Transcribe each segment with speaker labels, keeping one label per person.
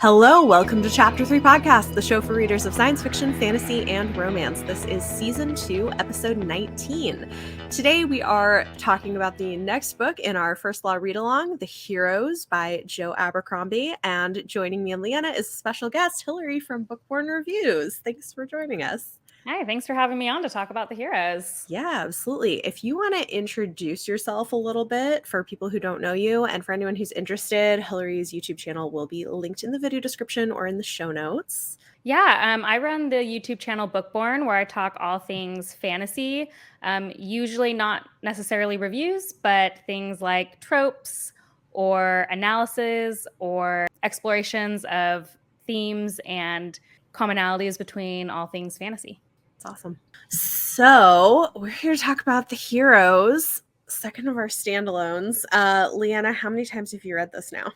Speaker 1: Hello, welcome to Chapter 3 Podcast, the show for readers of science fiction, fantasy, and romance. This is Season 2, Episode 19. Today we are talking about the next book in our First Law Readalong, The Heroes by Joe Abercrombie, and joining me and Leanna is special guest Hilary from BookBorn Reviews. Thanks for joining us.
Speaker 2: Hi, thanks for having me on to talk about The Heroes.
Speaker 1: Yeah, absolutely. If you want to introduce yourself a little bit for people who don't know you, and for anyone who's interested, Hilary's YouTube channel will be linked in the video description or in the show notes.
Speaker 2: Yeah, I run the YouTube channel BookBorn, where I talk all things fantasy, usually not necessarily reviews, but things like tropes or analysis or explorations of themes and commonalities between all things fantasy.
Speaker 1: It's awesome. So we're here to talk about The Heroes, second of our standalones. Leanna, how many times have you read this now?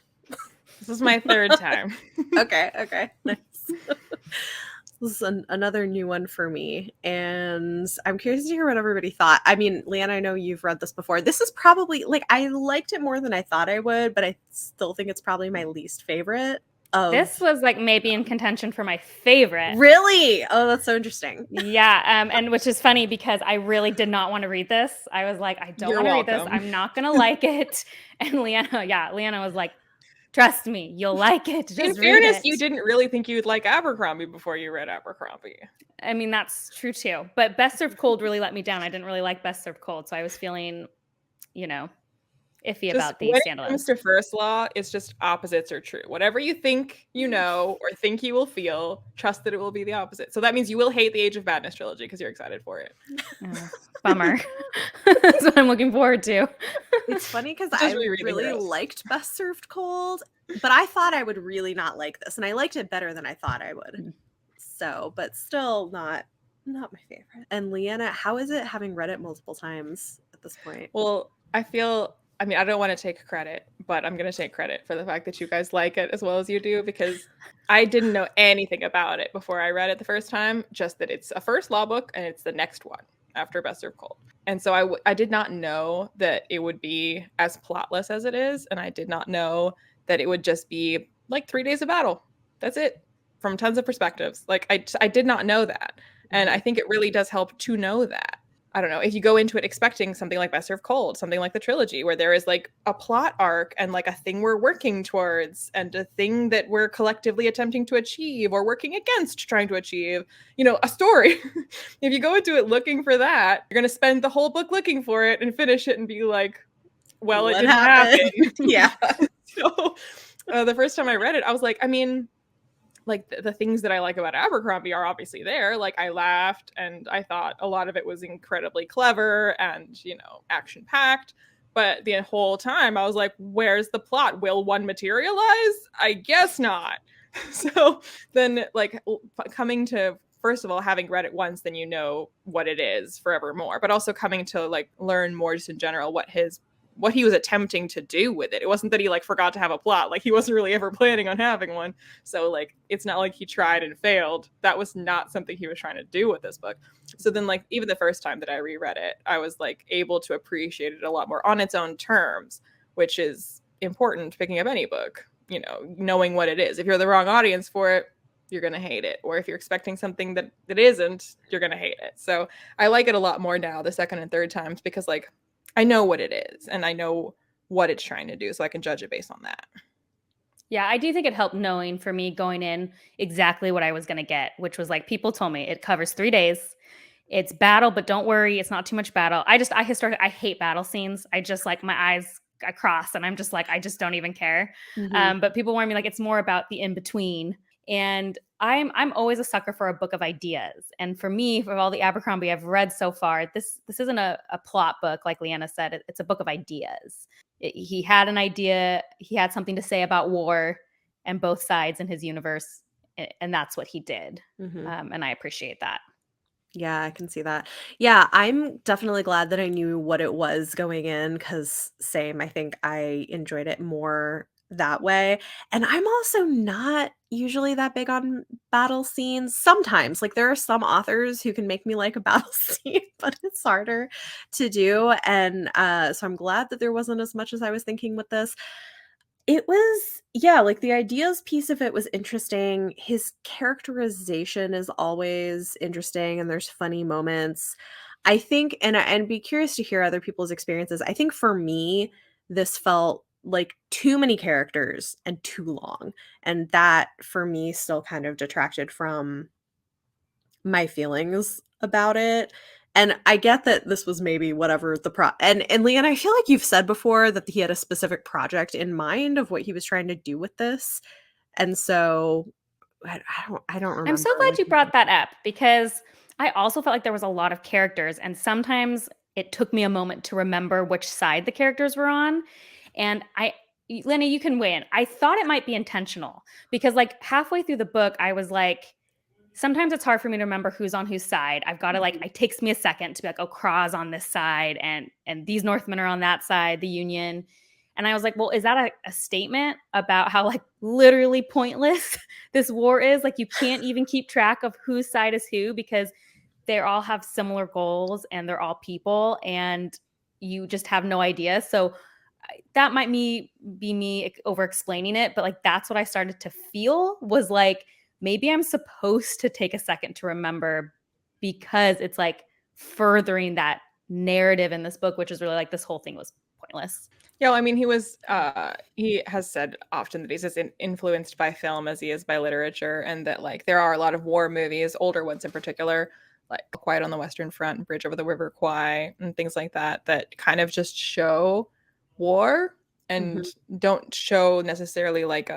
Speaker 3: This is my third time.
Speaker 1: Okay, nice. This is another new one for me, and I'm curious to hear what everybody thought. I mean, Leanna, I know you've read this before. This is probably, I liked it more than I thought I would, but I still think it's probably my least favorite.
Speaker 2: This was maybe in contention for my favorite.
Speaker 1: Really? Oh, that's so interesting.
Speaker 2: Yeah, and which is funny because I really did not want to read this. I was like, I don't want to read this. I'm not going to like it. And Leanna was like, trust me, you'll like it. Just
Speaker 3: in fairness, you didn't really think you'd like Abercrombie before you read Abercrombie.
Speaker 2: I mean, that's true too. But Best Served Cold really let me down. I didn't really like Best Served Cold. So I was feeling, iffy about the standalones.
Speaker 3: When it comes to First Law, it's just opposites are true. Whatever you think you know or think you will feel, trust that it will be the opposite. So that means you will hate the Age of Madness trilogy because you're excited for it.
Speaker 2: Oh, bummer. That's what I'm looking forward to.
Speaker 1: It's funny because I really liked Best Served Cold, but I thought I would really not like this, and I liked it better than I thought I would. So, but still not my favorite. And Leanna, how is it having read it multiple times at this point?
Speaker 3: Well, I don't want to take credit, but I'm going to take credit for the fact that you guys like it as well as you do, because I didn't know anything about it before I read it the first time, just that it's a First Law book and it's the next one after Best Served Cold. And so I did not know that it would be as plotless as it is, and I did not know that it would just be like 3 days of battle. That's it, from tons of perspectives. I did not know that, and I think it really does help to know that. I don't know, if you go into it expecting something like Best Served Cold, something like the trilogy, where there is like a plot arc and like a thing we're working towards and a thing that we're collectively attempting to achieve or working against trying to achieve, a story. If you go into it looking for that, you're going to spend the whole book looking for it and finish it and be like, well, it didn't happen.
Speaker 1: Yeah.
Speaker 3: So the first time I read it, I was like, the things that I like about Abercrombie are obviously there. Like, I laughed and I thought a lot of it was incredibly clever and, action-packed. But the whole time I was like, where's the plot? Will one materialize? I guess not. So then, coming to, first of all, having read it once, then you know what it is forevermore. But also coming to, learn more just in general what he was attempting to do with it. It wasn't that he forgot to have a plot. He wasn't really ever planning on having one. So it's not like he tried and failed. That was not something he was trying to do with this book. So then even the first time that I reread it, I was able to appreciate it a lot more on its own terms, which is important picking up any book, knowing what it is. If you're the wrong audience for it, you're going to hate it. Or if you're expecting something that isn't, you're going to hate it. So I like it a lot more now, the second and third times, because I know what it is and I know what it's trying to do, so I can judge it based on that.
Speaker 2: Yeah, I do think it helped knowing for me going in exactly what I was going to get, which was people told me it covers 3 days. It's battle, but don't worry, it's not too much battle. I hate battle scenes. I just my eyes I cross and I'm just I just don't even care.
Speaker 1: Mm-hmm.
Speaker 2: But people warn me it's more about the in-between. And I'm always a sucker for a book of ideas. And for me, for all the Abercrombie I've read so far, this isn't a plot book, like Leanna said. It's a book of ideas. He had an idea. He had something to say about war and both sides in his universe. And that's what he did.
Speaker 1: Mm-hmm.
Speaker 2: And I appreciate that.
Speaker 1: Yeah, I can see that. Yeah, I'm definitely glad that I knew what it was going in, because same, I think I enjoyed it more that way. And I'm also not usually that big on battle scenes. Sometimes, there are some authors who can make me like a battle scene, but it's harder to do. And so I'm glad that there wasn't as much as I was thinking with this. It was, yeah, like the ideas piece of it was interesting. His characterization is always interesting and there's funny moments. I think, and be curious to hear other people's experiences. I think for me, this felt like too many characters and too long. And that for me still kind of detracted from my feelings about it. And I get that this was maybe whatever the and Leanne, I feel like you've said before that he had a specific project in mind of what he was trying to do with this. And so I don't
Speaker 2: I'm
Speaker 1: remember.
Speaker 2: so glad
Speaker 1: Like,
Speaker 2: you brought that up because I also felt like there was a lot of characters, and sometimes it took me a moment to remember which side the characters were on. And Lenny, you can weigh in. I thought it might be intentional because, like, halfway through the book, I was like, sometimes it's hard for me to remember who's on whose side. I've got to like, it takes me a second to be like, oh, Kraw's on this side, and these Northmen are on that side, the Union. And I was like, well, is that a statement about how like literally pointless this war is? Like you can't even keep track of whose side is who because they all have similar goals and they're all people and you just have no idea. So that might be me over explaining it, but like that's what I started to feel was like maybe I'm supposed to take a second to remember because it's like furthering that narrative in this book, which is really like this whole thing was pointless.
Speaker 3: Yeah, well, I mean, he has said often that he's as influenced by film as he is by literature, and that like there are a lot of war movies, older ones in particular, like Quiet on the Western Front, Bridge over the River Kwai, and things like that, that kind of just show war and don't show necessarily like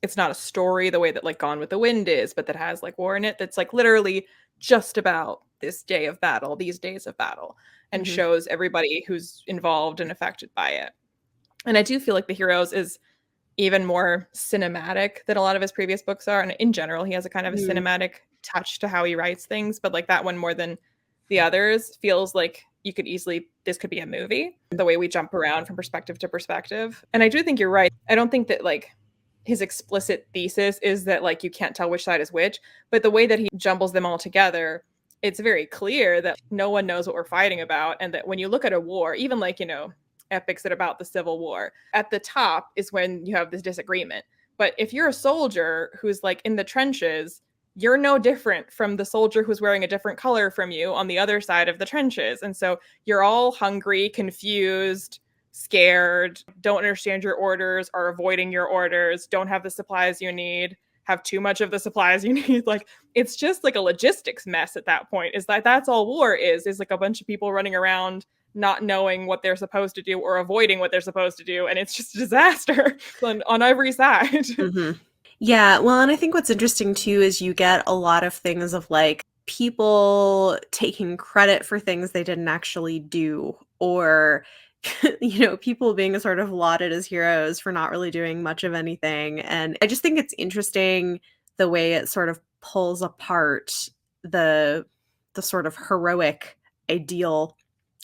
Speaker 3: it's not a story the way that like Gone with the Wind is, but that has like war in it. That's like literally just about this day of battle, these days of battle, and shows everybody who's involved and affected by it. And I do feel like The Heroes is even more cinematic than a lot of his previous books are. And in general, he has a kind of a cinematic touch to how he writes things. But like that one more than the others feels like this could be a movie, the way we jump around from perspective to perspective. And I do think you're right. I don't think that like his explicit thesis is that like you can't tell which side is which. But the way that he jumbles them all together, it's very clear that no one knows what we're fighting about. And that when you look at a war, even like, epics that about the Civil War, at the top is when you have this disagreement. But if you're a soldier who's like in the trenches, you're no different from the soldier who's wearing a different color from you on the other side of the trenches. And so you're all hungry, confused, scared, don't understand your orders, are avoiding your orders, don't have the supplies you need, have too much of the supplies you need. Like it's just like a logistics mess at that point. Is that's all war is like a bunch of people running around not knowing what they're supposed to do or avoiding what they're supposed to do. And it's just a disaster on every side.
Speaker 1: Yeah, well, and I think what's interesting too is you get a lot of things of like people taking credit for things they didn't actually do, or people being sort of lauded as heroes for not really doing much of anything. And I just think it's interesting the way it sort of pulls apart the sort of heroic ideal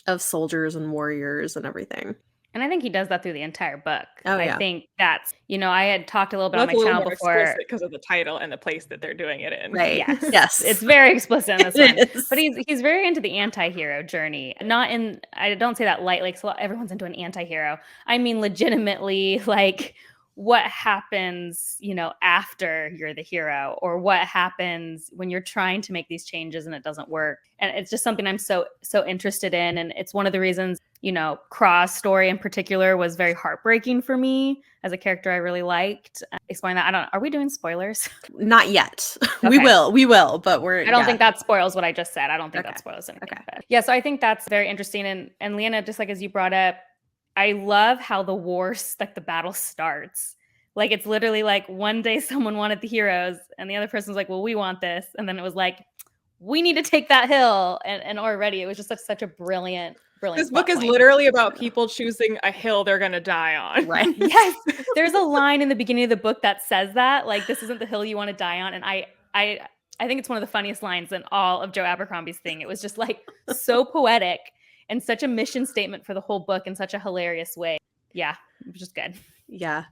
Speaker 1: of soldiers and warriors and everything.
Speaker 2: And I think he does that through the entire book.
Speaker 1: Oh, yeah.
Speaker 2: I think that's, I had talked a little bit on my
Speaker 3: That's a
Speaker 2: channel
Speaker 3: little more
Speaker 2: before.
Speaker 3: explicit because of the title and the place that they're doing it in.
Speaker 1: Right.
Speaker 2: Yes.
Speaker 1: Yes.
Speaker 2: It's very explicit in this one.
Speaker 1: is.
Speaker 2: But he's very into the anti-hero journey. I don't say that lightly because everyone's into an anti-hero. I mean legitimately like what happens, after you're the hero, or what happens when you're trying to make these changes and it doesn't work. And it's just something I'm so interested in. And it's one of the reasons, Kraw's story in particular was very heartbreaking for me as a character I really liked. Explain that. Are we doing spoilers?
Speaker 1: Not yet.
Speaker 2: Okay.
Speaker 1: We will, but
Speaker 2: I don't think that spoils what I just said. I don't think that spoils anything. Okay. But yeah, so I think that's very interesting. And Leanna, just like as you brought up, I love how the war, like the battle starts. Like it's literally like one day someone wanted the heroes and the other person's like, well, we want this. And then it was like, we need to take that hill. And already it was just such a brilliant
Speaker 3: This book is literally about people choosing a hill they're going to die on.
Speaker 1: Right.
Speaker 2: Yes. There's a line in the beginning of the book that says that, like, this isn't the hill you want to die on. And I think it's one of the funniest lines in all of Joe Abercrombie's thing. It was just like so poetic and such a mission statement for the whole book in such a hilarious way. Yeah, it was just good.
Speaker 1: Yeah.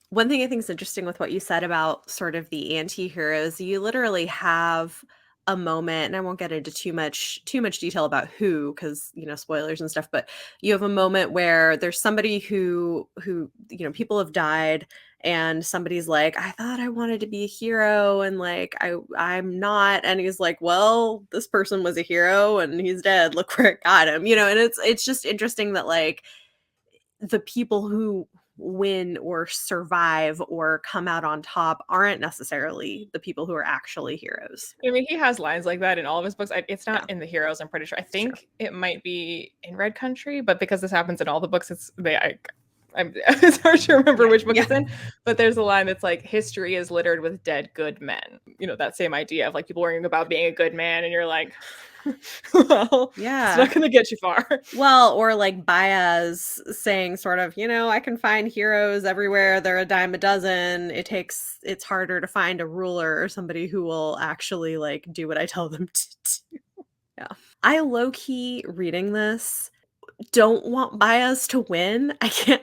Speaker 1: One thing I think is interesting with what you said about sort of the anti-heroes, you literally have a moment, and I won't get into too much detail about who, because spoilers and stuff, but you have a moment where there's somebody who people have died, and somebody's like, I thought I wanted to be a hero, and like I'm not, and he's like, well, this person was a hero and he's dead, look where it got him, and it's just interesting that like the people who win or survive or come out on top aren't necessarily the people who are actually heroes.
Speaker 3: I mean, he has lines like that in all of his books. It's not in the Heroes, I'm pretty sure. I think it might be in Red Country, but because this happens in all the books, it's hard to remember which book it's in. But there's a line that's like, history is littered with dead good men. That same idea of like people worrying about being a good man, and you're like, well, it's not going to get you far.
Speaker 1: Well, or like Baez saying sort of, I can find heroes everywhere. They're a dime a dozen. It's harder to find a ruler or somebody who will actually like do what I tell them to do. Yeah. I low-key reading this don't want Baez to win.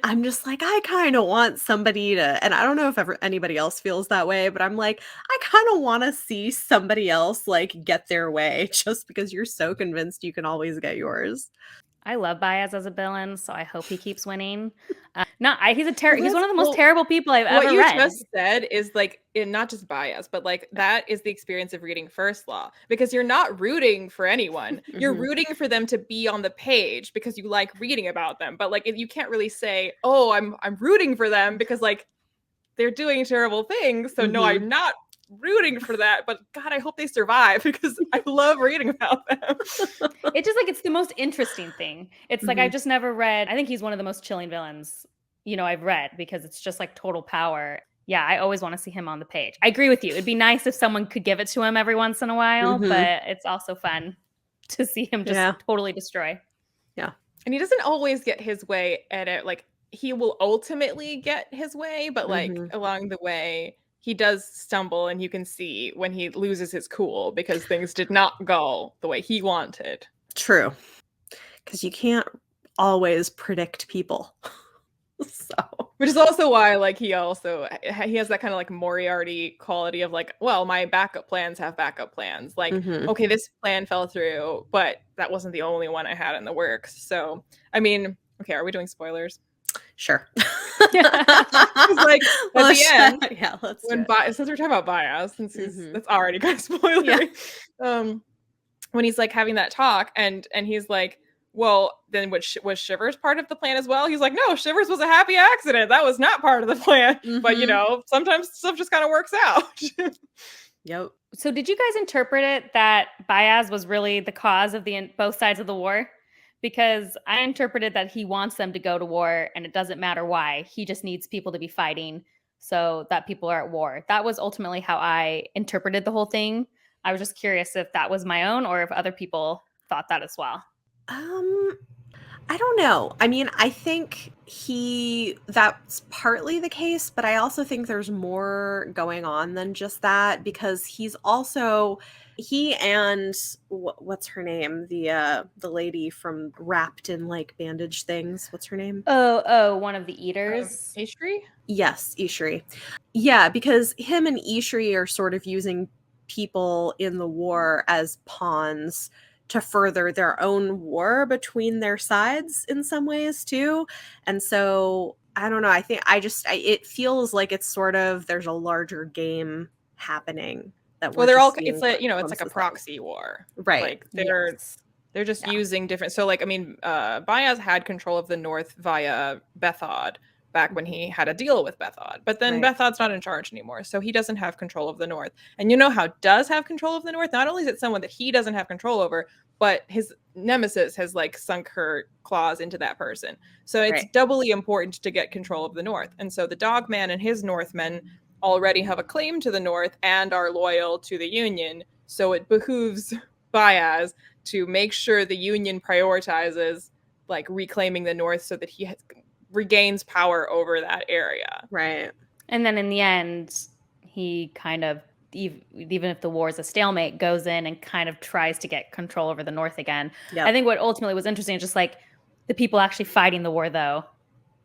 Speaker 1: I'm just like, I kind of want somebody to, and I don't know if anybody else feels that way, but I'm like, I kind of want to see somebody else like get their way, just because you're so convinced you can always get yours.
Speaker 2: I love Baez as a villain, so I hope he keeps winning. He's one of the most terrible people I've ever read.
Speaker 3: What you just said is like, not just Baez, but like that is the experience of reading First Law, because you're not rooting for anyone. You're rooting for them to be on the page because you like reading about them. But like, you can't really say, oh, I'm rooting for them because like they're doing terrible things. So no, I'm not rooting for that, but God, I hope they survive because I love reading about them.
Speaker 2: It's just like, it's the most interesting thing. It's like, I've just never read, I think he's one of the most chilling villains, I've read, because it's just like total power. Yeah, I always want to see him on the page. I agree with you. It'd be nice if someone could give it to him every once in a while, but it's also fun to see him just totally destroy.
Speaker 1: Yeah.
Speaker 3: And he doesn't always get his way at it. Like, he will ultimately get his way, but like along the way, he does stumble, and you can see when he loses his cool because things did not go the way he wanted.
Speaker 1: True. Because you can't always predict people.
Speaker 3: Which is also why like he has that kind of like Moriarty quality of like, well, my backup plans have backup plans. Like, okay, this plan fell through, but that wasn't the only one I had in the works. So, I mean, okay, are we doing spoilers?
Speaker 1: Sure.
Speaker 3: Like at the end,
Speaker 1: let's
Speaker 3: since we're talking about Baez, since that's already kind of spoilery. When he's like having that talk, and he's like, well, then was Shivers part of the plan as well? He's like, no, Shivers was a happy accident. That was not part of the plan. But sometimes stuff just kind of works out.
Speaker 1: Yep.
Speaker 2: So did you guys interpret it that Baez was really the cause of both sides of the war? Because I interpreted that he wants them to go to war, and it doesn't matter why. He just needs people to be fighting so that people are at war. That was ultimately how I interpreted the whole thing. I was just curious if that was my own or if other people thought that as well.
Speaker 1: I don't know. I mean, I think that's partly the case, but I also think there's more going on than just that, because he and what's her name? The lady from wrapped in like bandage things. What's her name?
Speaker 2: Oh, one of the eaters.
Speaker 3: Ishri?
Speaker 1: Yes, Ishri. Yeah, because him and Ishri are sort of using people in the war as pawns to further their own war between their sides in some ways too. And so I don't know. I think it feels like it's sort of, there's a larger game happening that
Speaker 3: it's like a proxy war.
Speaker 1: Right.
Speaker 3: Like they're just using different. So like, I mean, Baez had control of the North via Bethod back when he had a deal with Bethod, but then Bethod's not in charge anymore. So he doesn't have control of the North. And how does have control of the North? Not only is it someone that he doesn't have control over, but his nemesis has like sunk her claws into that person. So it's doubly important to get control of the North. And so the Dogman and his Northmen already have a claim to the North and are loyal to the Union. So it behooves Baez to make sure the Union prioritizes like reclaiming the North so that he regains power over that area.
Speaker 1: Right.
Speaker 2: And then in the end, he kind of, even if the war is a stalemate, goes in and kind of tries to get control over the North again. Yep. I think what ultimately was interesting is just like the people actually fighting the war, though,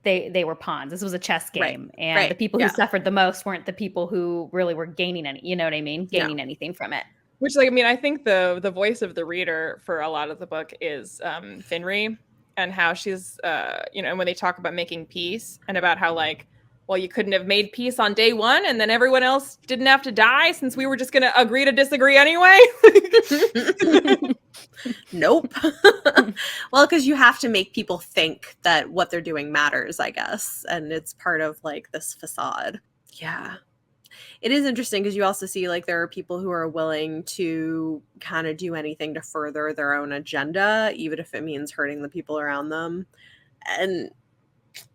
Speaker 2: they were pawns. This was a chess game. Right. And the people who suffered the most weren't the people who really were gaining any, you know what I mean? Gaining anything from it.
Speaker 3: Which, like, I mean, I think the voice of the reader for a lot of the book is Finri, and how she's, and when they talk about making peace and about how, like, well, you couldn't have made peace on day one and then everyone else didn't have to die since we were just going to agree to disagree anyway.
Speaker 1: Nope. Well, because you have to make people think that what they're doing matters, I guess. And it's part of like this facade. Yeah. It is interesting because you also see like there are people who are willing to kind of do anything to further their own agenda, even if it means hurting the people around them. And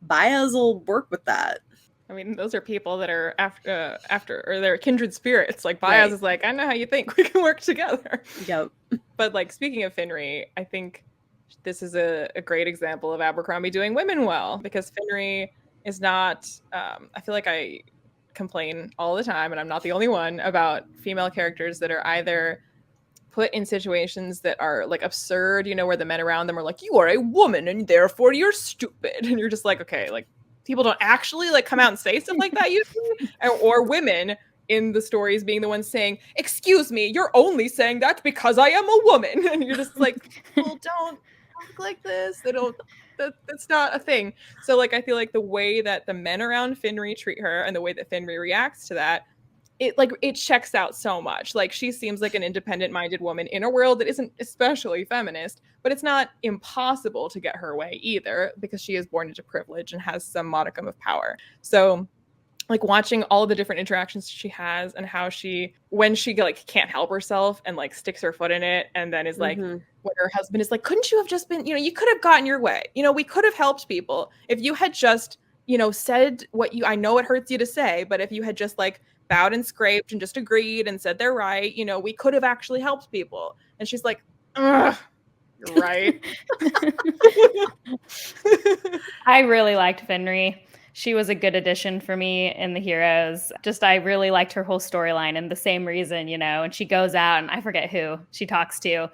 Speaker 1: Baez will work with that.
Speaker 3: I mean, those are people that are after or they're kindred spirits. Like Baez is like, I know how you think. We can work together.
Speaker 1: Yep.
Speaker 3: But like, speaking of Finri, I think this is a great example of Abercrombie doing women well, because Finri is not, I feel like I complain all the time, and I'm not the only one, about female characters that are either put in situations that are like absurd, where the men around them are like, you are a woman and therefore you're stupid. And you're just like, okay, like, people don't actually like come out and say stuff like that usually. Or women in the stories being the ones saying, excuse me, you're only saying that because I am a woman. And you're just like, well, don't talk like this. That's not a thing. So like, I feel like the way that the men around Finri treat her and the way that Finri reacts to that, it checks out so much. Like, she seems like an independent-minded woman in a world that isn't especially feminist, but it's not impossible to get her way either, because she is born into privilege and has some modicum of power. So like, watching all the different interactions she has, and how when she like can't help herself and like sticks her foot in it, and then is like, when her husband is like, couldn't you have just been, you could have gotten your way, we could have helped people if you had just, said what I know it hurts you to say, but if you had just like bowed and scraped and just agreed and said they're right, we could have actually helped people. And she's like, ugh, you're right.
Speaker 2: I really liked Finri. She was a good addition for me in the heroes. Just, I really liked her whole storyline, and the same reason, and she goes out and I forget who she talks to,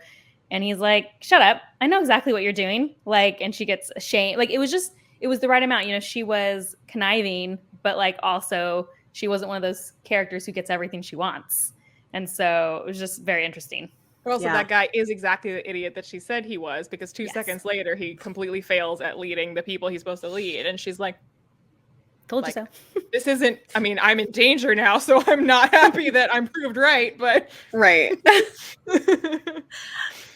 Speaker 2: and he's like, shut up, I know exactly what you're doing. Like, and she gets ashamed. Like, it was the right amount. She was conniving, but like also she wasn't one of those characters who gets everything she wants. And so it was just very interesting.
Speaker 3: But also, that guy is exactly the idiot that she said he was, because 2 seconds later, he completely fails at leading the people he's supposed to lead. And she's like,
Speaker 2: told you so.
Speaker 3: This isn't, I mean, I'm in danger now, so I'm not happy that I'm proved right, but.
Speaker 1: Right.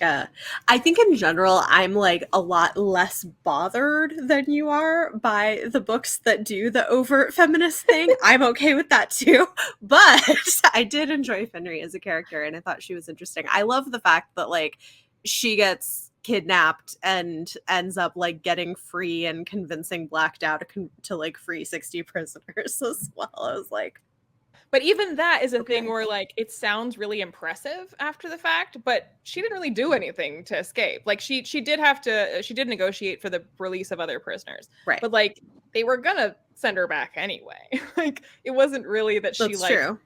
Speaker 1: Yeah. I think in general, I'm like a lot less bothered than you are by the books that do the overt feminist thing. I'm okay with that too. But I did enjoy Finri as a character, and I thought she was interesting. I love the fact that like she gets kidnapped and ends up like getting free and convincing Black Dow to like free 60 prisoners as well. I was like,
Speaker 3: but even that is a thing where like it sounds really impressive after the fact, but she didn't really do anything to escape. Like, she did negotiate for the release of other prisoners,
Speaker 1: right?
Speaker 3: But like, they were gonna send her back anyway. Like, it wasn't really that she like,
Speaker 1: true.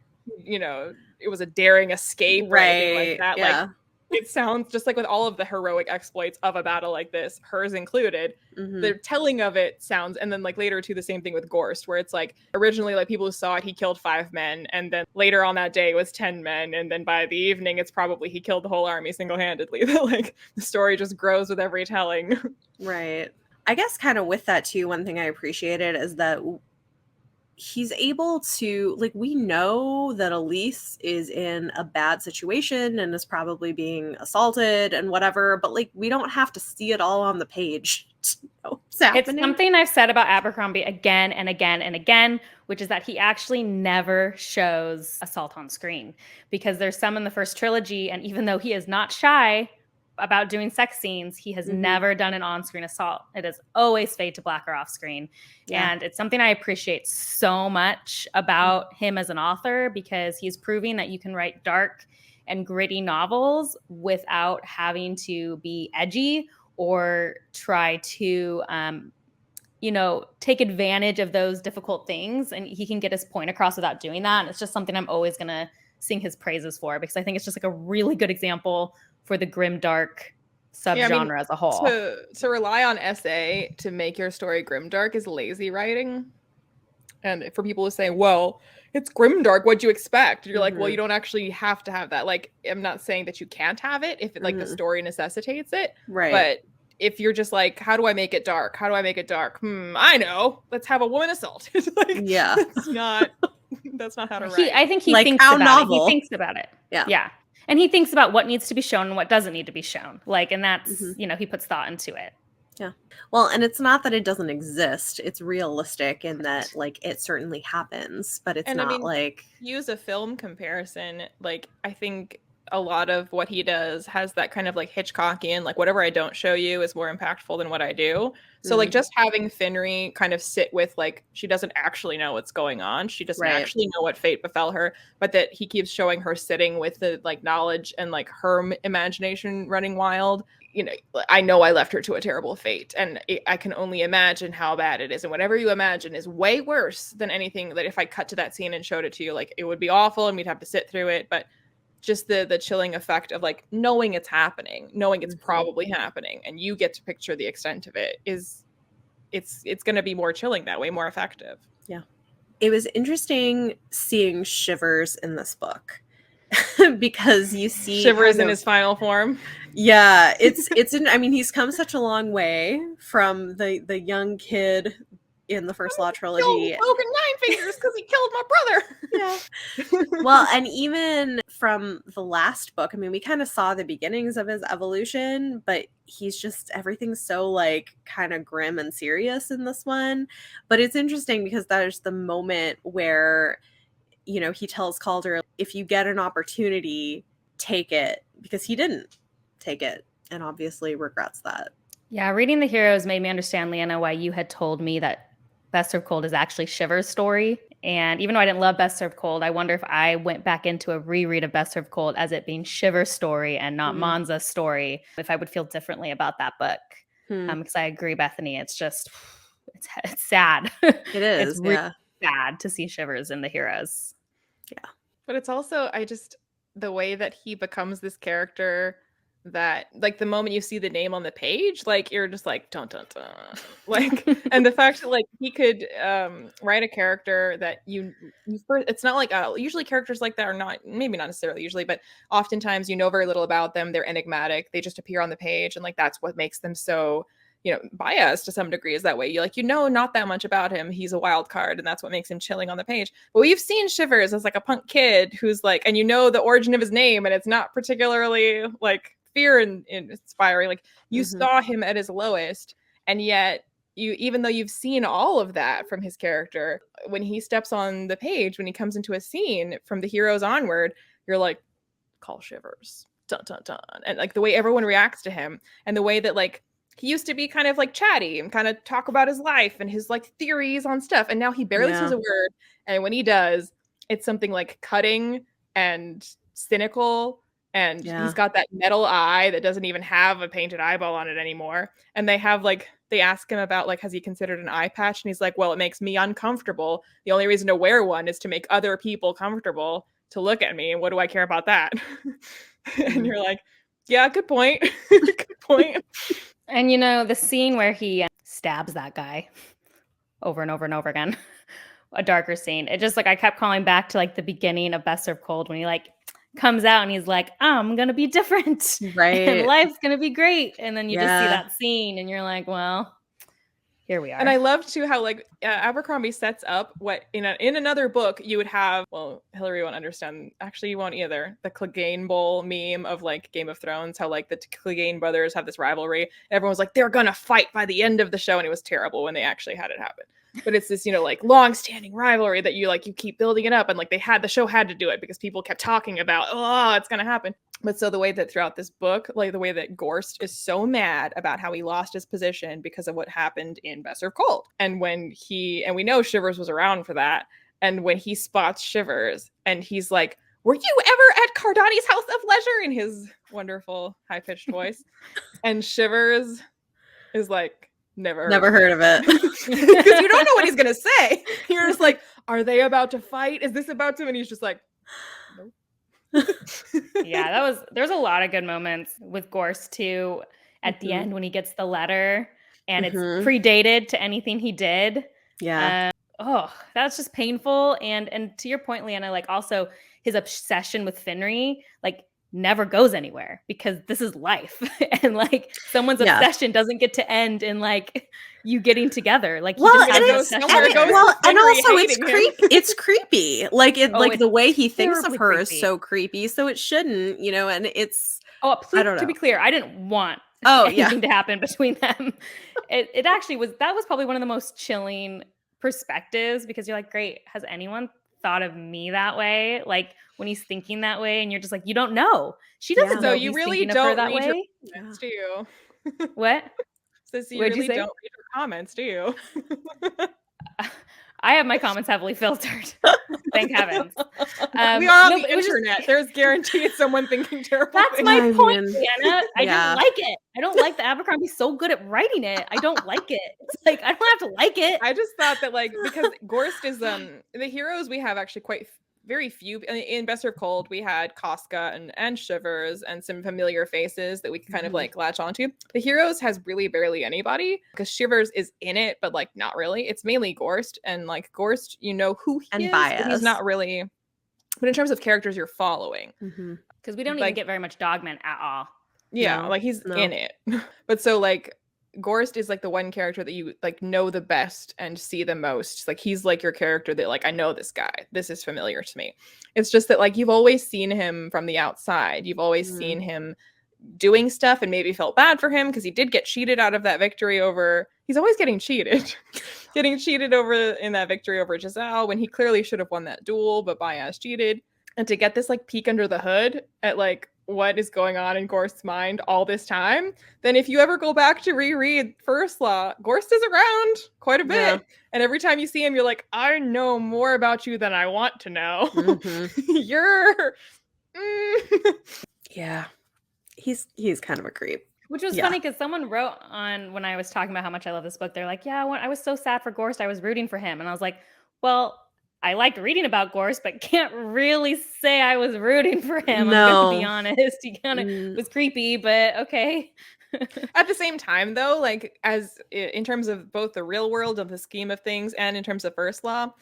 Speaker 3: It was a daring escape, right? Or anything like that.
Speaker 1: Yeah.
Speaker 3: Like, it sounds just like with all of the heroic exploits of a battle like this, hers included, the telling of it sounds, and then like later too, the same thing with Gorst, where it's like originally like people who saw it, he killed 5 men, and then later on that day it was 10 men, and then by the evening it's probably he killed the whole army single-handedly. Like, the story just grows with every telling.
Speaker 1: Right. I guess kind of with that too, one thing I appreciated is that he's able to, like, we know that Elise is in a bad situation and is probably being assaulted and whatever, but like, we don't have to see it all on the page to know what's happening.
Speaker 2: It's something I've said about Abercrombie again and again and again, which is that he actually never shows assault on screen, because there's some in the first trilogy, and even though he is not shy about doing sex scenes, he has never done an on-screen assault. It is always fade to black or off screen. Yeah. And it's something I appreciate so much about him as an author, because he's proving that you can write dark and gritty novels without having to be edgy or try to, take advantage of those difficult things. And he can get his point across without doing that. And it's just something I'm always going to sing his praises for, because I think it's just like a really good example for the grim dark subgenre as a whole.
Speaker 3: To rely on SA to make your story grim dark is lazy writing. And for people who say, well, it's grimdark. What'd you expect? You're like, well,
Speaker 1: Mhm.
Speaker 3: you don't actually have to have that. Like, I'm not saying that you can't have it if it, like the story necessitates it.
Speaker 1: Right.
Speaker 3: But if you're just like, how do I make it dark? How do I make it dark? I know. Let's have a woman assaulted. Like,
Speaker 1: Yeah.
Speaker 3: that's not how to write.
Speaker 2: I think he
Speaker 1: Like,
Speaker 2: thinks
Speaker 1: how
Speaker 2: about
Speaker 1: novel.
Speaker 2: it. He thinks about it.
Speaker 1: Yeah.
Speaker 2: Yeah. And he thinks about what needs to be shown and what doesn't need to be shown. Like, and that's,
Speaker 1: Mhm.
Speaker 2: you know, he puts thought into it.
Speaker 1: Yeah. Well, and it's not that it doesn't exist. It's realistic in that, like, it certainly happens, but it's
Speaker 3: And I
Speaker 1: not
Speaker 3: mean,
Speaker 1: like,
Speaker 3: use a film comparison. Like, I think a lot of what he does has that kind of like Hitchcockian, like whatever I don't show you is more impactful than what I do. So like just having Finnery kind of sit with like, she doesn't actually know what's going on. She doesn't
Speaker 1: Right.
Speaker 3: actually know what fate befell her, but that he keeps showing her sitting with the like knowledge and like her imagination running wild. You know I left her to a terrible fate, and I can only imagine how bad it is. And whatever you imagine is way worse than anything that if I cut to that scene and showed it to you, like it would be awful and we'd have to sit through it. But just the chilling effect of like knowing it's happening, knowing it's probably happening, and you get to picture the extent of it it's going to be more chilling that way, more effective.
Speaker 1: Yeah. It was interesting seeing Shivers in this book because you see
Speaker 3: Shivers in his final form.
Speaker 1: Yeah, I mean, he's come such a long way from the young kid in the First Law trilogy.
Speaker 3: Broken 9 fingers because he killed my brother.
Speaker 1: Yeah. Well, and even from the last book, I mean, we kind of saw the beginnings of his evolution, but he's just, everything's so like kind of grim and serious in this one. But it's interesting because there's the moment where, you know, he tells Calder, if you get an opportunity, take it, because he didn't take it and obviously regrets that.
Speaker 2: Yeah, reading The Heroes made me understand, Leanna, why you had told me that Best Served Cold is actually Shiver's story. And even though I didn't love Best Served Cold, I wonder if I went back into a reread of Best Served Cold as it being Shiver's story and not Monza's story, if I would feel differently about that book. Because I agree, Bethany, it's just, it's sad.
Speaker 1: It is,
Speaker 2: it's really sad to see Shivers in The Heroes.
Speaker 1: Yeah.
Speaker 3: But it's also, the way that he becomes this character that like the moment you see the name on the page, like you're just like dun dun dun, like and the fact that like he could write a character that you first, it's not like usually characters like that are not, maybe not necessarily usually, but oftentimes you know very little about them, they're enigmatic, they just appear on the page, and like that's what makes them so, you know, biased to some degree, is that way. You know not that much about him, he's a wild card, and that's what makes him chilling on the page. But we've seen Shivers as like a punk kid who's like, and you know the origin of his name, and it's not particularly like fear and inspiring. Like you saw him at his lowest, and yet you, even though you've seen all of that from his character, when he steps on the page, when he comes into a scene from The Heroes onward, you're like, call Shivers, dun dun dun. And like the way everyone reacts to him, and the way that like he used to be kind of like chatty and kind of talk about his life and his like theories on stuff, and now he barely says a word, and when he does, it's something like cutting and cynical. And he's got that metal eye that doesn't even have a painted eyeball on it anymore. And they ask him about like, has he considered an eye patch? And he's like, well, it makes me uncomfortable. The only reason to wear one is to make other people comfortable to look at me. And what do I care about that? And you're like, yeah, good point. Good point.
Speaker 2: And you know, the scene where he stabs that guy over and over and over again, a darker scene. It just like, I kept calling back to like the beginning of Best Served Cold when he like comes out and he's like, I'm gonna be different,
Speaker 1: right,
Speaker 2: and life's gonna be great, and then you just see that scene and you're like, well, here we are.
Speaker 3: And I love too how like Abercrombie sets up what in another book you would have. Well, Hilary won't understand. Actually, you won't either. The Clegane Bowl meme of like Game of Thrones, how like the Clegane brothers have this rivalry. Everyone was like, they're gonna fight by the end of the show, and it was terrible when they actually had it happen. But it's this, you know, like long-standing rivalry that you keep building it up, and like the show had to do it because people kept talking about, oh, it's gonna happen. But so the way that throughout this book, like the way that Gorst is so mad about how he lost his position because of what happened in Best Served Cold, and we know Shivers was around for that, and when he spots Shivers and he's like, were you ever at Cardani's House of Leisure, in his wonderful high-pitched voice, and Shivers is like, Never
Speaker 1: heard of it.
Speaker 3: Because you don't know what he's gonna say. You're just like, are they about to fight? Is this about to? And he's just like, nope.
Speaker 2: Yeah, there's a lot of good moments with Gorst too at the end when he gets the letter and it's predated to anything he did.
Speaker 1: Yeah.
Speaker 2: oh, that's just painful. And to your point, Leanna, like also his obsession with Finry, like never goes anywhere because this is life. And like someone's obsession doesn't get to end in like you getting together. Like he just has an obsession.
Speaker 1: And also it's creepy. Like like the way he thinks of her is so creepy. So it shouldn't, you know, and it's
Speaker 2: to be clear, I didn't want anything to happen between them. It actually was, that was probably one of the most chilling perspectives, because you're like, great, has anyone thought of me that way? Like when he's thinking that way, and you're just like, you don't know. She doesn't know. So you really don't that read way.
Speaker 3: Your comments, do you?
Speaker 2: What?
Speaker 3: So you really don't read your comments, do you?
Speaker 2: I have my comments heavily filtered. Thank heavens.
Speaker 3: We are on the internet. There's guaranteed someone thinking terrible
Speaker 2: things. That's my point, Anna. I didn't like it. I don't like that Abercrombie's so good at writing it. I don't like it. It's like, I don't have to like it.
Speaker 3: I just thought that, like, because Gorst is the heroes we have actually quite very few. In Best Served Cold, we had Casca and Shivers and some familiar faces that we could kind of like latch onto. The heroes has really barely anybody, because Shivers is in it, but like not really. It's mainly Gorst, and like Gorst, you know who he is, but he's not really. But in terms of characters you're following,
Speaker 2: because we don't even get very much Dogman at all.
Speaker 3: Yeah, like he's in it. But so like Gorst is like the one character that you like know the best and see the most. Like he's like your character that like, I know this guy. This is familiar to me. It's just that like you've always seen him from the outside. You've always seen him doing stuff and maybe felt bad for him because he did get cheated out of that victory over. He's always getting cheated. Getting cheated over in that victory over Giselle when he clearly should have won that duel, but Baez cheated. And to get this like peek under the hood at like what is going on in Gorst's mind all this time, then if you ever go back to reread First Law, Gorst is around quite a bit. Yeah. And every time you see him, you're like, I know more about you than I want to know. You're...
Speaker 1: Yeah. He's kind of a creep.
Speaker 2: Which was funny because someone wrote on, when I was talking about how much I love this book, they're like, yeah, I was so sad for Gorst. I was rooting for him. And I was like, well, I liked reading about Gorst, but can't really say I was rooting for him. No. I'm going to be honest. He kind of was creepy, but okay.
Speaker 3: At the same time, though, like as in terms of both the real world of the scheme of things and in terms of First Law,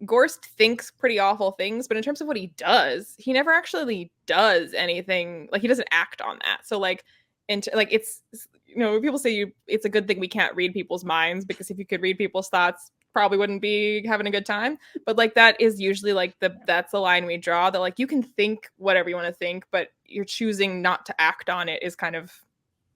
Speaker 3: Gorst thinks pretty awful things, but in terms of what he does, he never actually does anything. Like he doesn't act on that. So like, it's, you know, people say it's a good thing we can't read people's minds, because if you could read people's thoughts, probably wouldn't be having a good time. But like that is usually like that's the line we draw, that like you can think whatever you want to think, but you're choosing not to act on it is kind of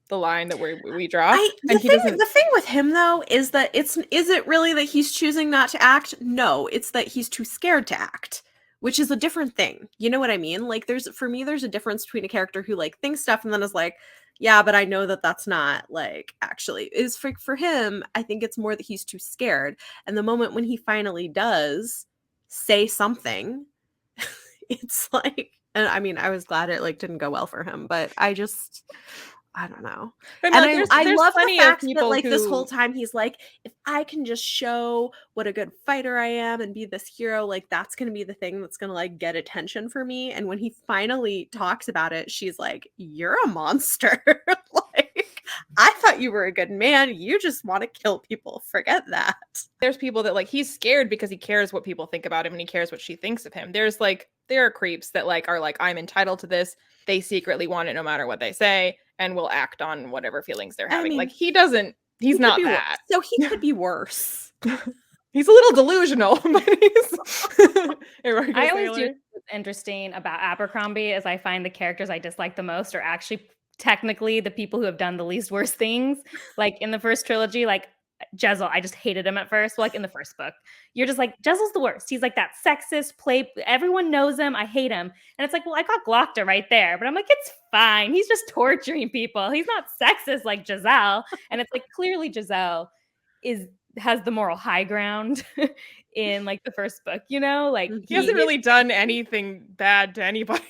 Speaker 3: the line that we draw.
Speaker 1: The thing with him though is that is it really that he's choosing not to act? No, it's that he's too scared to act, which is a different thing. You know what I mean? Like there's a difference between a character who like thinks stuff and then is like, yeah, but I know that that's not like actually is for him. I think it's more that he's too scared. And the moment when he finally does say something, it's like, and I mean, I was glad it like didn't go well for him, but I don't know. And like, I love the fact that like this whole time he's like, if I can just show what a good fighter I am and be this hero, like that's going to be the thing that's going to like get attention for me. And when he finally talks about it, she's like, you're a monster. Like, I thought you were a good man. You just want to kill people. Forget that.
Speaker 3: There's people that like, he's scared because he cares what people think about him and he cares what she thinks of him. There's like, there are creeps that like, are like, I'm entitled to this. They secretly want it no matter what they say, and will act on whatever feelings they're having. I mean, like he's not that.
Speaker 1: So he could be worse.
Speaker 3: He's a little delusional, but
Speaker 2: I always do what's interesting about Abercrombie is I find the characters I dislike the most are actually technically the people who have done the least worst things. Like in the first trilogy, like Jezzel, I just hated him at first. Well, like in the first book, you're just like, Jezzel's the worst. He's like that sexist everyone knows him. I hate him. And it's like, well, I got Glockta right there, but I'm like, it's fine. He's just torturing people. He's not sexist like Giselle. And it's like, clearly Giselle has the moral high ground in like the first book, you know, like
Speaker 3: he hasn't really done anything bad to anybody.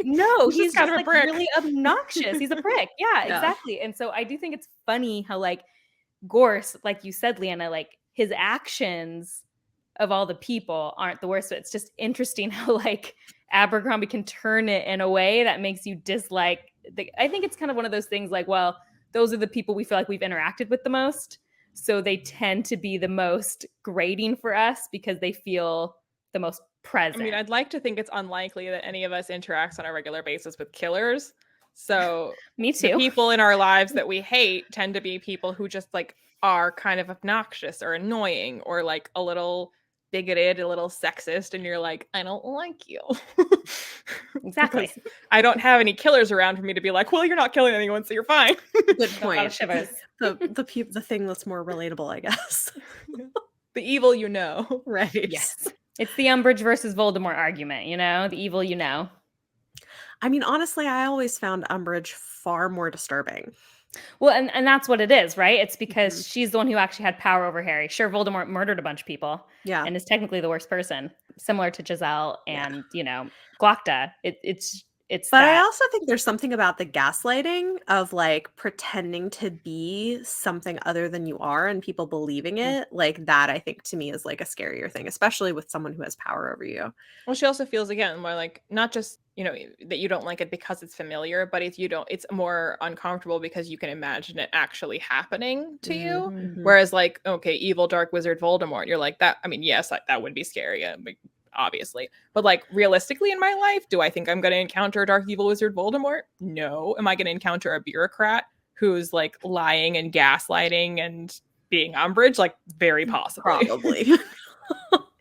Speaker 2: No, he's kind of like really obnoxious. He's a prick. Yeah, exactly. And so I do think it's funny how like Gorst, like you said, Leanna, like his actions of all the people aren't the worst. So it's just interesting how like Abercrombie can turn it in a way that makes you dislike. I think it's kind of one of those things like, well, those are the people we feel like we've interacted with the most. So they tend to be the most grating for us because they feel the most present.
Speaker 3: I mean, I'd like to think it's unlikely that any of us interacts on a regular basis with killers. So
Speaker 2: Me
Speaker 3: the
Speaker 2: too.
Speaker 3: people in our lives that we hate tend to be people who just like are kind of obnoxious or annoying or like a little bigoted, a little sexist, and you're like, I don't like you.
Speaker 2: Exactly.
Speaker 3: Because I don't have any killers around for me to be like, well, you're not killing anyone, so you're fine.
Speaker 1: Good
Speaker 2: Got a lot of
Speaker 1: point.
Speaker 2: shivers.
Speaker 1: The thing that's more relatable, I guess.
Speaker 3: The evil you know.
Speaker 1: Right.
Speaker 2: Yes. It's the Umbridge versus Voldemort argument, you know? The evil you know.
Speaker 1: I mean, honestly, I always found Umbridge far more disturbing.
Speaker 2: Well, and that's what it is, right? It's because she's the one who actually had power over Harry. Sure, Voldemort murdered a bunch of people
Speaker 1: Yeah.
Speaker 2: and is technically the worst person, similar to Giselle and, you know, Glockta. It's
Speaker 1: But
Speaker 2: that.
Speaker 1: I also think there's something about the gaslighting of like pretending to be something other than you are and people believing it. Like that, I think to me is like a scarier thing, especially with someone who has power over you.
Speaker 3: Well, she also feels again more like not just, you know, that you don't like it because it's familiar, but if you don't, it's more uncomfortable because you can imagine it actually happening to you.
Speaker 1: Mhm.
Speaker 3: Whereas like, okay, evil dark wizard Voldemort, you're like that. I mean, yes, that would be scary. Obviously, but like realistically in my life, do I think I'm going to encounter a dark evil wizard Voldemort? No. Am I going to encounter a bureaucrat who's like lying and gaslighting and being Umbridge? Like very possibly.
Speaker 1: Probably.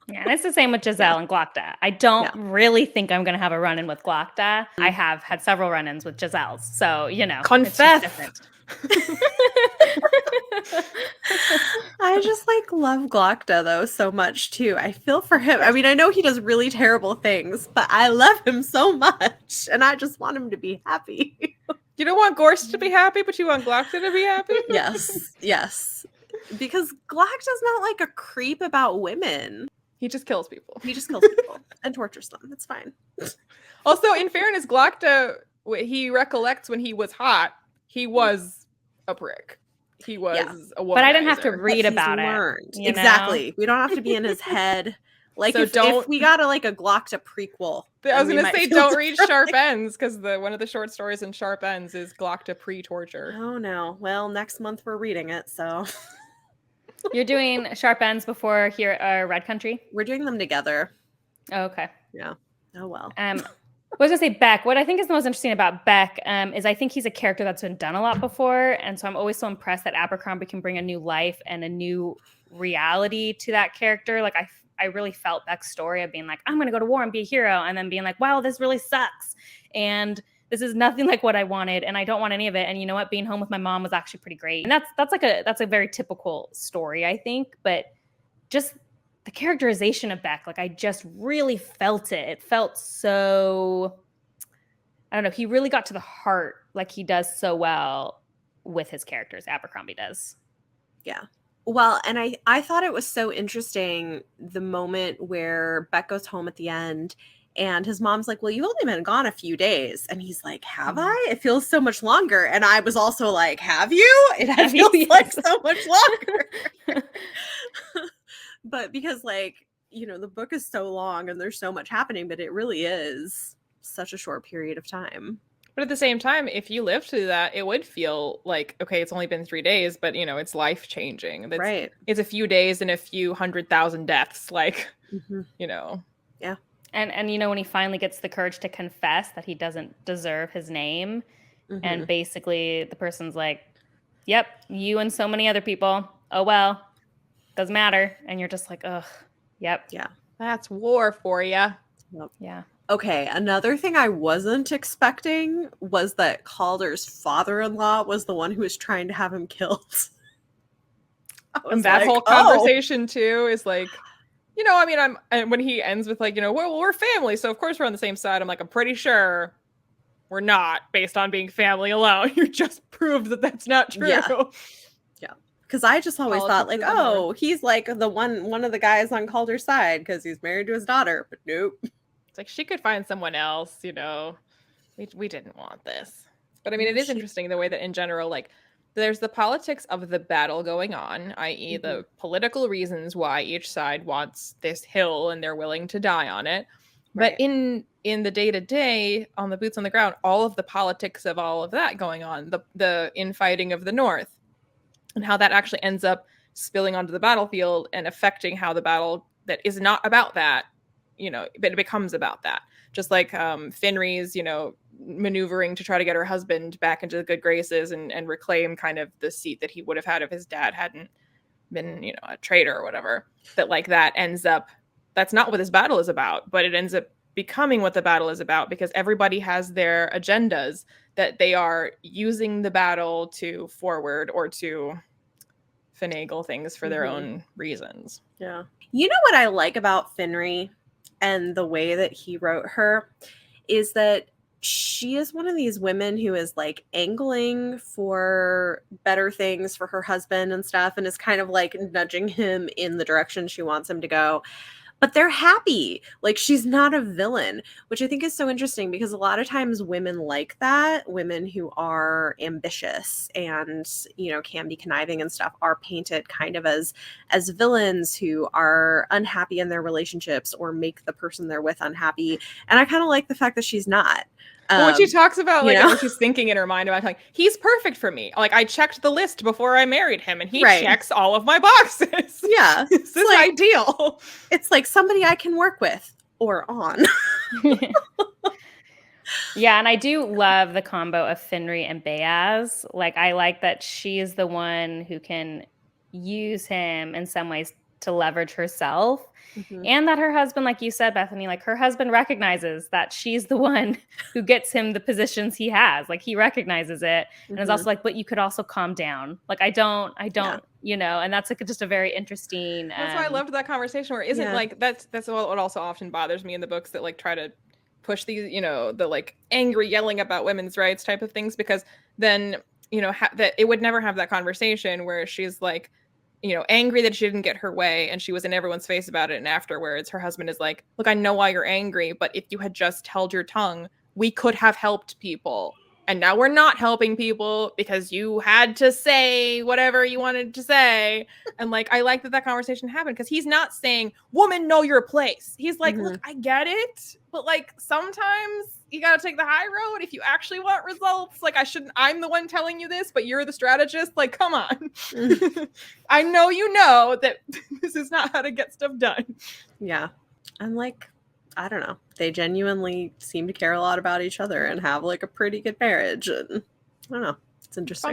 Speaker 2: Yeah, and it's the same with Giselle and Glockta. I don't really think I'm going to have a run-in with Glockta. I have had several run-ins with Giselle's, so, you know.
Speaker 3: Confess.
Speaker 2: It's just different.
Speaker 1: I just like love Glockta though so much too. I feel for him. I mean, I know he does really terrible things, but I love him so much and I just want him to be happy.
Speaker 3: You don't want Gorst to be happy, but you want Glockta to be happy?
Speaker 1: Yes. Because Glockta's not like a creep about women.
Speaker 3: He just kills people.
Speaker 1: He just kills people and tortures them. It's fine.
Speaker 3: Also, in fairness, Glockta, he recollects when he was hot, he was a prick. He was a womanizer.
Speaker 2: But I didn't have to read about it.
Speaker 1: Exactly. We don't have to be in his head. Like
Speaker 3: So
Speaker 1: if we got like a Glockta prequel.
Speaker 3: I was going to say don't read Sharp Ends because one of the short stories in Sharp Ends is Glockta pre-torture.
Speaker 1: Oh no. Well, next month we're reading it, so
Speaker 2: You're doing Sharp Ends before Red Country?
Speaker 1: we're doing them together.
Speaker 2: Oh, okay.
Speaker 1: Yeah. Oh well.
Speaker 2: I was gonna say Beck. What I think is the most interesting about Beck is I think he's a character that's been done a lot before, and so I'm always so impressed that Abercrombie can bring a new life and a new reality to that character. Like I really felt Beck's story of being like, I'm gonna go to war and be a hero, and then being like, wow, this really sucks, and this is nothing like what I wanted, and I don't want any of it. And you know what? Being home with my mom was actually pretty great, and that's a very typical story, I think, but just the characterization of Beck, like I just really felt it. It felt so, I don't know, he really got to the heart like he does so well with his characters, Abercrombie does.
Speaker 1: Yeah. Well, and I thought it was so interesting the moment where Beck goes home at the end and his mom's like, well, you've only been gone a few days. And he's like, have I? It feels so much longer. And I was also like, have you? It feels like so much longer. But because like, you know, the book is so long and there's so much happening, but it really is such a short period of time.
Speaker 3: But at the same time, if you lived through that, it would feel like, okay, it's only been 3 days, but you know, it's life changing.
Speaker 1: Right.
Speaker 3: It's a few days and a few 100,000 deaths. Like, you know.
Speaker 1: Yeah.
Speaker 2: And you know, when he finally gets the courage to confess that he doesn't deserve his name, and basically the person's like, yep, you and so many other people. Oh, well, doesn't matter. And you're just like, ugh, yep.
Speaker 1: Yeah.
Speaker 3: That's war for you.
Speaker 1: Yep.
Speaker 2: Yeah.
Speaker 1: Okay, another thing I wasn't expecting was that Calder's father-in-law was the one who was trying to have him killed.
Speaker 3: And that whole conversation too is like, you know, I mean, and when he ends with like, you know, well, we're family, so of course we're on the same side. I'm like, I'm pretty sure we're not based on being family alone. You just proved that that's not true.
Speaker 1: Yeah. Because I just always thought like, oh, he's like the one of the guys on Calder's side because he's married to his daughter, but nope.
Speaker 3: It's like she could find someone else, you know. We didn't want this. But I mean, it is interesting the way that in general, like, there's the politics of the battle going on, i.e. the political reasons why each side wants this hill and they're willing to die on it. But in the day-to-day, on the boots on the ground, all of the politics of all of that going on, the infighting of the North, and how that actually ends up spilling onto the battlefield and affecting how the battle that is not about that, but it becomes about that. Just like Finry's, maneuvering to try to get her husband back into the good graces and reclaim kind of the seat that he would have had if his dad hadn't been, a traitor or whatever. That like that ends up, that's not what this battle is about, but it ends up becoming what the battle is about because everybody has their agendas that they are using the battle to forward or to finagle things for their own reasons.
Speaker 1: Yeah. You know what I like about Finry and the way that he wrote her is that she is one of these women who is like angling for better things for her husband and stuff and is kind of like nudging him in the direction she wants him to go. But they're happy. Like, she's not a villain, which I think is so interesting because a lot of times women like that, women who are ambitious and, can be conniving and stuff, are painted kind of as villains who are unhappy in their relationships or make the person they're with unhappy. And I kind of like the fact that she's not.
Speaker 3: Well, when she talks about what she's thinking in her mind about like, he's perfect for me. Like, I checked the list before I married him and he checks all of my boxes.
Speaker 1: Yeah.
Speaker 3: This is like, ideal.
Speaker 1: It's like somebody I can work with or on.
Speaker 2: Yeah, and I do love the combo of Finry and Beaz. Like, I like that she is the one who can use him in some ways to leverage herself. And that her husband, like you said, Bethany, like her husband recognizes that she's the one who gets him the positions he has. Like he recognizes it and is also like, but you could also calm down. Like I don't, and that's like just a very interesting.
Speaker 3: That's why I loved that conversation where it isn't like, that's what also often bothers me in the books that like try to push these, the like angry yelling about women's rights type of things, because then, that it would never have that conversation where she's like, angry that she didn't get her way and she was in everyone's face about it. And afterwards, her husband is like, look, I know why you're angry, but if you had just held your tongue, we could have helped people. And now we're not helping people because you had to say whatever you wanted to say. And like, I like that conversation happened because he's not saying, woman, know your place. He's like, look, I get it. But like, sometimes you got to take the high road if you actually want results. Like I'm the one telling you this, but you're the strategist. Like, come on. I know you know that this is not how to get stuff done.
Speaker 1: Yeah. I'm like, I don't know. They genuinely seem to care a lot about each other and have like a pretty good marriage. And I don't know. It's interesting.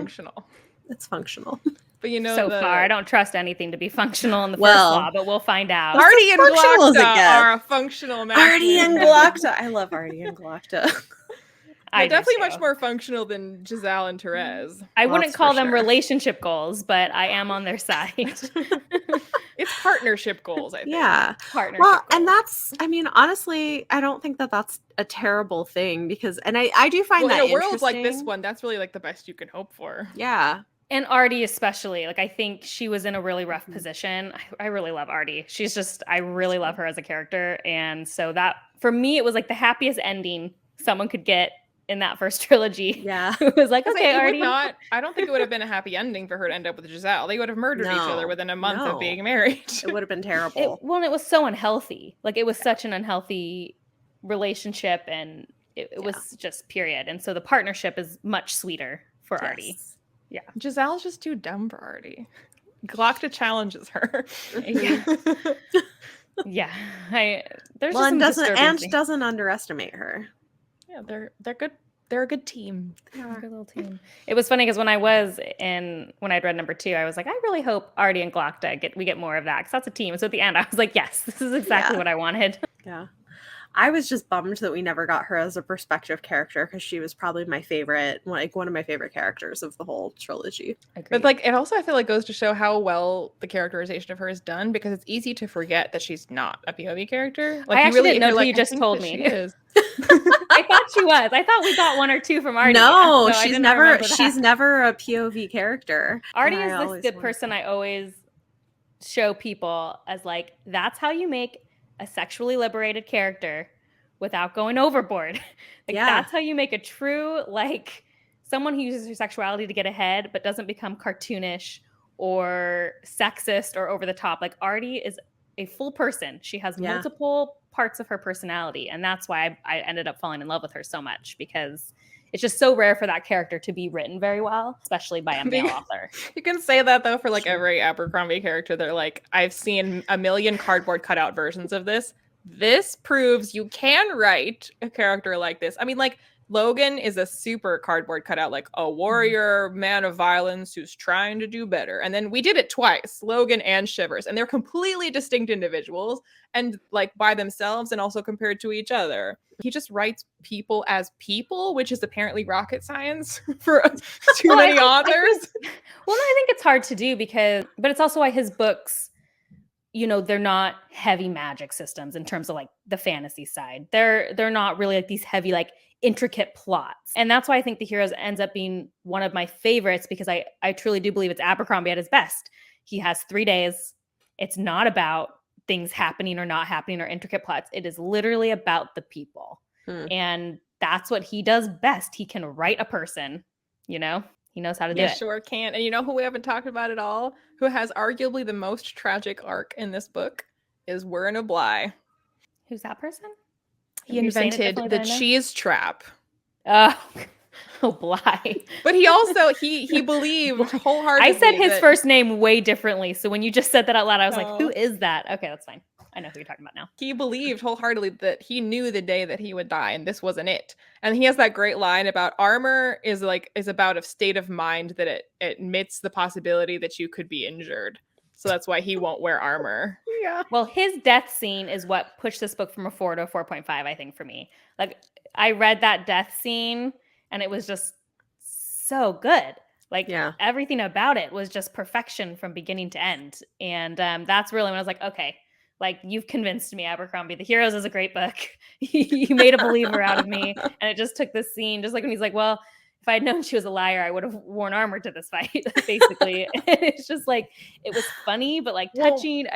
Speaker 1: It's functional.
Speaker 3: But
Speaker 2: so far, I don't trust anything to be functional in the first law, but we'll find out.
Speaker 3: Artie and Glocta are a functional match.
Speaker 1: Artie and Glocta. I love Artie and Glocta.
Speaker 3: They're definitely much more functional than Giselle and Therese.
Speaker 2: I wouldn't call them relationship goals, but I am on their side.
Speaker 3: It's partnership goals, I think.
Speaker 1: Yeah.
Speaker 2: Partnership
Speaker 1: goals.
Speaker 2: Well,
Speaker 1: and that's, honestly, I don't think that that's a terrible thing because, and I do find that
Speaker 3: in a world like this one, that's really like the best you can hope for.
Speaker 1: Yeah.
Speaker 2: And Artie especially, like I think she was in a really rough position. I really love Artie. She's just, I really love her as a character. And so that, for me, it was like the happiest ending someone could get in that first trilogy.
Speaker 1: Yeah.
Speaker 2: It was like, okay, Artie.
Speaker 3: I don't think it would have been a happy ending for her to end up with Giselle. They would have murdered each other within a month of being married.
Speaker 1: It would have been terrible.
Speaker 2: It was so unhealthy. Like it was such an unhealthy relationship and it was just period. And so the partnership is much sweeter for Artie. Yeah.
Speaker 3: Giselle's just too dumb for Artie. Glocta challenges her.
Speaker 2: Yeah.
Speaker 1: Doesn't underestimate her.
Speaker 3: Yeah, they're good. They're a good team.
Speaker 2: They're a good little team. It was funny because when I'd read number 2, I was like, I really hope Artie and Glocta we get more of that because that's a team. And so at the end, I was like, yes, this is exactly what I wanted.
Speaker 1: Yeah. I was just bummed that we never got her as a perspective character because she was probably my favorite, like one of my favorite characters of the whole trilogy.
Speaker 3: But like, it also I feel like goes to show how well the characterization of her is done because it's easy to forget that she's not a POV character. Like,
Speaker 2: I actually didn't know you just told me.
Speaker 3: She is.
Speaker 2: I thought she was. I thought we got 1 or 2 from Artie.
Speaker 1: No, she's never a POV character.
Speaker 2: Artie is this good person I always show people as like, that's how you make a sexually liberated character without going overboard. That's how you make a true, like, someone who uses her sexuality to get ahead but doesn't become cartoonish or sexist or over the top. Like, Artie is a full person. She has multiple parts of her personality, and that's why I ended up falling in love with her so much, because it's just so rare for that character to be written very well, especially by a male author.
Speaker 3: You can say that though for like every Abercrombie character. They're like, I've seen a million cardboard cutout versions of this. This proves you can write a character like this. I mean, like, Logan is a super cardboard cutout, like a warrior man of violence who's trying to do better. And then we did it twice, Logan and Shivers, and they're completely distinct individuals, and like by themselves and also compared to each other. He just writes people as people, which is apparently rocket science for too many authors.
Speaker 2: I think it's hard to do but it's also why his books, you know, they're not heavy magic systems in terms of like the fantasy side. They're not really like these heavy, like intricate plots. And that's why I think The Heroes ends up being one of my favorites, because I truly do believe it's Abercrombie at his best. He has 3 days. It's not about things happening or not happening or intricate plots. It is literally about the people. And that's what he does best. He can write a person, you know? He knows how to do it.
Speaker 3: Sure can. And you know who we haven't talked about at all? Who has arguably the most tragic arc in this book is Werner Bly.
Speaker 2: Who's that person?
Speaker 3: He invented the cheese trap.
Speaker 2: Oh, Bly.
Speaker 3: But he also, he believed wholeheartedly.
Speaker 2: I said his first name way differently. So when you just said that out loud, I was like, who is that? Okay, that's fine. I know who you're talking about now.
Speaker 3: He believed wholeheartedly that he knew the day that he would die, and this wasn't it. And he has that great line about armor is about a state of mind that it admits the possibility that you could be injured. So that's why he won't wear armor.
Speaker 2: Yeah. Well, his death scene is what pushed this book from a 4 to a 4.5, I think, for me. Like, I read that death scene and it was just so good. Like, everything about it was just perfection from beginning to end. And that's really when I was like, okay, like, you've convinced me, Abercrombie. The Heroes is a great book. You made a believer out of me. And it just took this scene, just like when he's like, well, if I had known she was a liar, I would have worn armor to this fight, basically. And it's just like, it was funny, but like touching.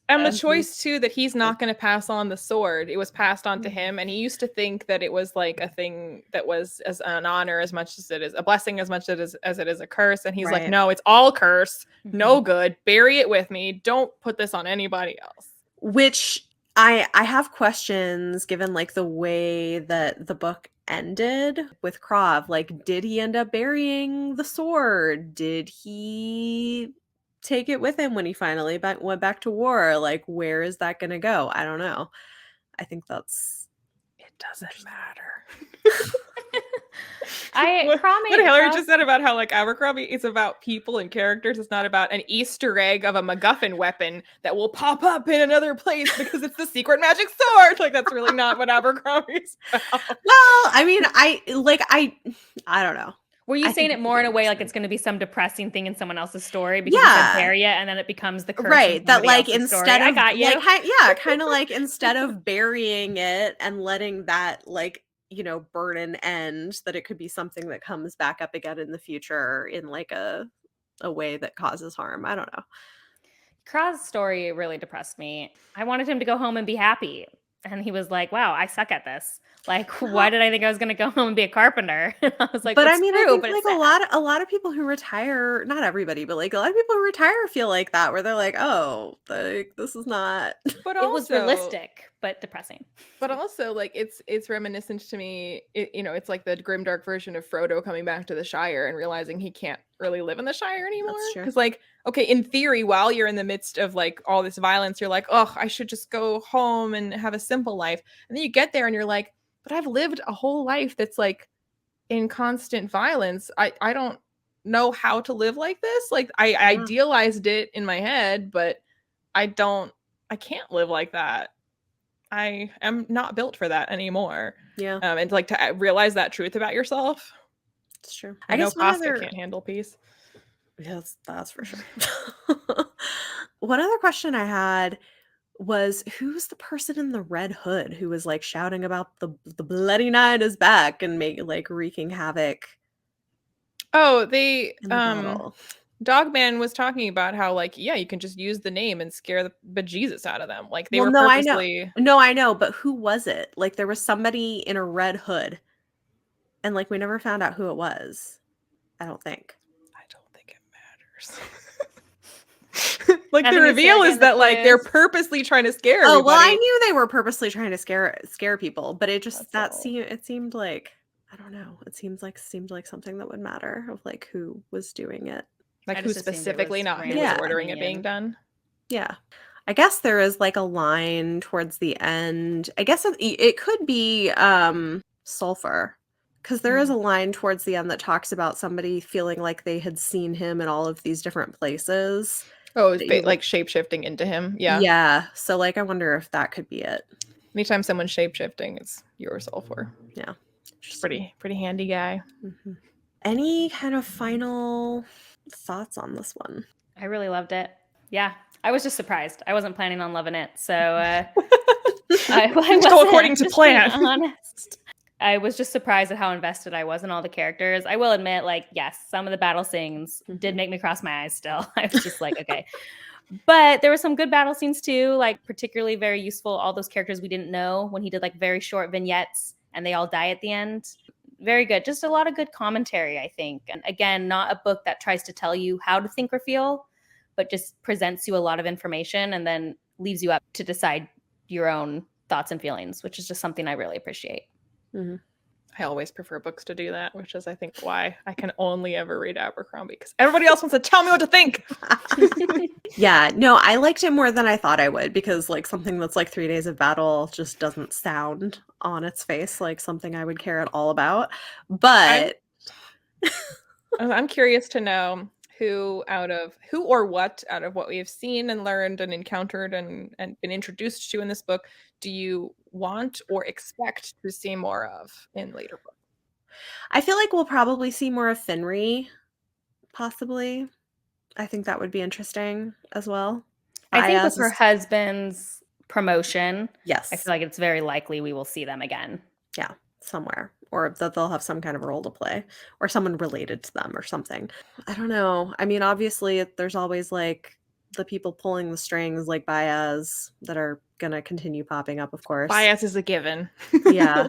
Speaker 3: And the choice too, that he's not going to pass on the sword. It was passed on to him. And he used to think that it was like a thing that was as an honor as much as it is a blessing, as much as it is a curse. And he's like, no, it's all curse. No good. Bury it with me. Don't put this on anybody else.
Speaker 1: Which I have questions given like the way that the book ended with Krav. Like, did he end up burying the sword? Did he take it with him when he finally went back to war? Like, where is that going to go? I don't know. I think it doesn't matter.
Speaker 3: What Hilary just said about how like Abercrombie, it's about people and characters. It's not about an Easter egg of a MacGuffin weapon that will pop up in another place because it's the secret magic sword. Like, that's really not what Abercrombie's about.
Speaker 1: Well, I mean, I don't know.
Speaker 2: Were you saying it more in a way like it's going to be some depressing thing in someone else's story because you said bury it, and then it becomes the curse?
Speaker 1: Right. That like instead of,
Speaker 2: I got you.
Speaker 1: Like, kind of like instead of burying it and letting that like, you know, burden end, that it could be something that comes back up again in the future in like a way that causes harm. I don't know.
Speaker 2: Kraz's story really depressed me. I wanted him to go home and be happy. And he was like, wow, I suck at this. Like, why did I think I was going to go home and be a carpenter? I was like,
Speaker 1: but I mean,
Speaker 2: true,
Speaker 1: I think
Speaker 2: but
Speaker 1: like a lot of people who retire, not everybody, but like a lot of people who retire feel like that, where they're like, oh, like, this is not.
Speaker 2: But it was realistic, but depressing.
Speaker 3: But also, like, it's reminiscent to me. It's like the grimdark version of Frodo coming back to the Shire and realizing he can't really live in the Shire anymore. Because, like, okay, in theory, while you're in the midst of like all this violence, you're like, oh, I should just go home and have a simple life. And then you get there and you're like, but I've lived a whole life that's like in constant violence. I don't know how to live like this. Like, I idealized it in my head, but I can't live like that. I am not built for that anymore. Yeah. And like to realize that truth about yourself.
Speaker 1: It's true.
Speaker 3: I guess Casca can't handle peace.
Speaker 1: Yes, that's for sure. One other question I had was, who's the person in the red hood who was like shouting about the bloody night is back and wreaking havoc?
Speaker 3: Oh, Dogman was talking about how like, yeah, you can just use the name and scare the bejesus out of them. Like, they were purposely.
Speaker 1: I know, but who was it? Like, there was somebody in a red hood, and like we never found out who it was. I don't think it matters.
Speaker 3: Like, the reveal is that like they're purposely trying to scare everybody.
Speaker 1: Oh, well, I knew they were purposely trying to scare people, but it just it seemed like, I don't know. It seemed like something that would matter of like who was doing it.
Speaker 3: Like
Speaker 2: I
Speaker 3: who
Speaker 2: just assumed it
Speaker 3: specifically,
Speaker 2: was
Speaker 3: not who
Speaker 2: Rand
Speaker 3: was
Speaker 1: Yeah.
Speaker 3: ordering it
Speaker 2: coming
Speaker 3: being
Speaker 2: in.
Speaker 3: done.
Speaker 1: Yeah. I guess there is like a line towards the end. I guess it could be sulfur, because there is a line towards the end that talks about somebody feeling like they had seen him in all of these different places.
Speaker 3: Oh, it's
Speaker 1: that you,
Speaker 3: like shape-shifting into him. Yeah.
Speaker 1: Yeah. So like I wonder if that could be it.
Speaker 3: Anytime someone's shape-shifting, it's your sulfur.
Speaker 1: Yeah.
Speaker 3: Pretty handy guy.
Speaker 1: Mm-hmm. Any kind of final thoughts on this one?
Speaker 2: I really loved it. Yeah. I was just surprised. I wasn't planning on loving it. So I wasn't,
Speaker 3: Go according to
Speaker 2: just being
Speaker 3: plan.
Speaker 2: honest. I was just surprised at how invested I was in all the characters. I will admit, like, yes, some of the battle scenes did make me cross my eyes still. I was just like, okay. But there were some good battle scenes too, like particularly very useful. All those characters we didn't know when he did like very short vignettes and they all die at the end. Very good. Just a lot of good commentary, I think. And again, not a book that tries to tell you how to think or feel, but just presents you a lot of information and then leaves you up to decide your own thoughts and feelings, which is just something I really appreciate.
Speaker 1: Mm-hmm.
Speaker 3: I always prefer books to do that, which is, I think, why I can only ever read Abercrombie, because everybody else wants to tell me what to think.
Speaker 1: Yeah, no, I liked it more than I thought I would, because like something that's like 3 Days of Battle just doesn't sound on its face like something I would care at all about. But
Speaker 3: I'm curious to know who or what out of what we have seen and learned and encountered and been introduced to in this book do you want or expect to see more of in later books?
Speaker 1: I feel like we'll probably see more of Finri, possibly. I think that would be interesting as well.
Speaker 2: I think with
Speaker 1: Baez
Speaker 2: her
Speaker 1: is-
Speaker 2: husband's promotion,
Speaker 1: Yes.
Speaker 2: I feel like it's very likely we will see them again.
Speaker 1: Yeah, somewhere. Or that they'll have some kind of role to play, or someone related to them or something. I don't know. I mean, obviously, there's always like the people pulling the strings like Baez that are going to continue popping up, of course.
Speaker 3: Bias is a given.
Speaker 1: Yeah.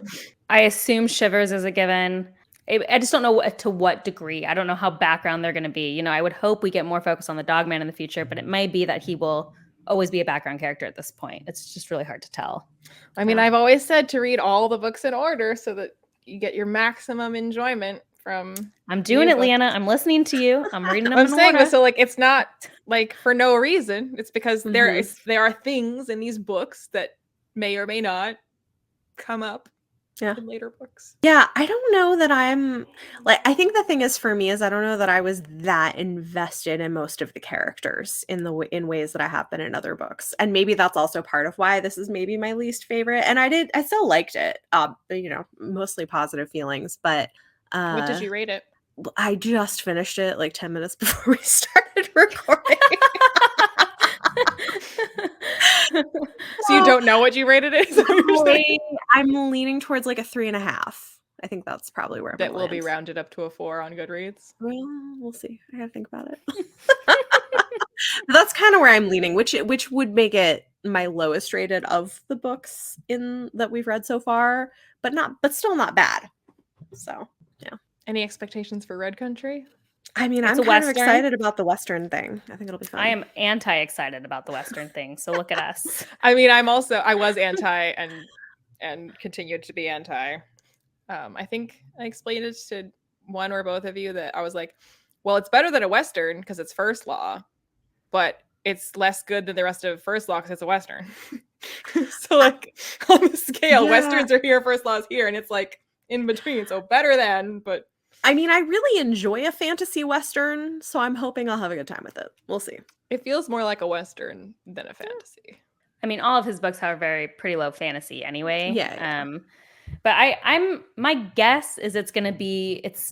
Speaker 2: I assume Shivers is a given. I just don't know to what degree. I don't know how background they're going to be. You know, I would hope we get more focus on the Dogman in the future, but it may be that he will always be a background character at this point. It's just really hard to tell.
Speaker 3: I mean, I've always said to read all the books in order so that you get your maximum enjoyment from.
Speaker 2: I'm doing it, Leanna. I'm listening to you. I'm reading them.
Speaker 3: I'm saying this, so like it's not like for no reason. It's because there are things in these books that may or may not come up in later books.
Speaker 1: Yeah, I don't know that I'm like, I think the thing is for me is I don't know that I was that invested in most of the characters in ways that I have been in other books. And maybe that's also part of why this is maybe my least favorite. And I still liked it. You know, mostly positive feelings, but
Speaker 3: what did you rate it?
Speaker 1: I just finished it like 10 minutes before we started recording.
Speaker 3: So you don't know what you rated it?
Speaker 1: I'm leaning towards like a 3.5. I think that's probably where
Speaker 3: that will be rounded up to a 4 on Goodreads.
Speaker 1: Well, we'll see. I gotta think about it. That's kind of where I'm leaning, which would make it my lowest rated of the books in that we've read so far, but still not bad. So yeah.
Speaker 3: Any expectations for Red Country?
Speaker 1: I mean, I'm kind of excited about the Western thing. I think it'll be fun.
Speaker 2: I am anti-excited about the Western thing, so look at us.
Speaker 3: I mean, I was anti and continued to be anti. I think I explained it to one or both of you that I was like, well, it's better than a Western because it's First Law, but it's less good than the rest of First Law because it's a Western. So like on the scale, Westerns are here, First Law is here, and it's like in between. So better than, but
Speaker 1: I mean, I really enjoy a fantasy Western, so I'm hoping I'll have a good time with it. We'll see.
Speaker 3: It feels more like a Western than a fantasy.
Speaker 2: I mean, all of his books have very pretty low fantasy anyway.
Speaker 1: Yeah.
Speaker 2: But I'm my guess is it's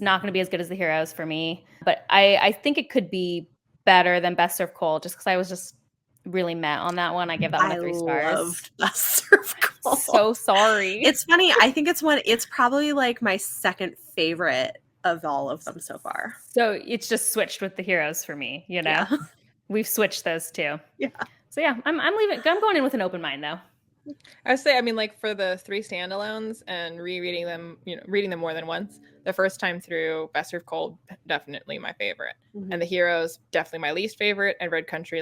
Speaker 2: not gonna be as good as the Heroes for me. But I think it could be better than Best Served Cold, just because I was just really met on that one. I give that one a 3 stars.
Speaker 1: I loved Best Served Cold.
Speaker 2: So sorry.
Speaker 1: It's funny. I think it's probably like my second favorite of all of them so far.
Speaker 2: So it's just switched with the Heroes for me, you know. Yeah. We've switched those two.
Speaker 1: Yeah.
Speaker 2: So yeah, I'm going in with an open mind though.
Speaker 3: I would say, I mean, like for the 3 standalones and rereading them, you know, reading them more than once, the first time through, Best Served Cold, definitely my favorite. Mm-hmm. And the Heroes, definitely my least favorite, and Red Country.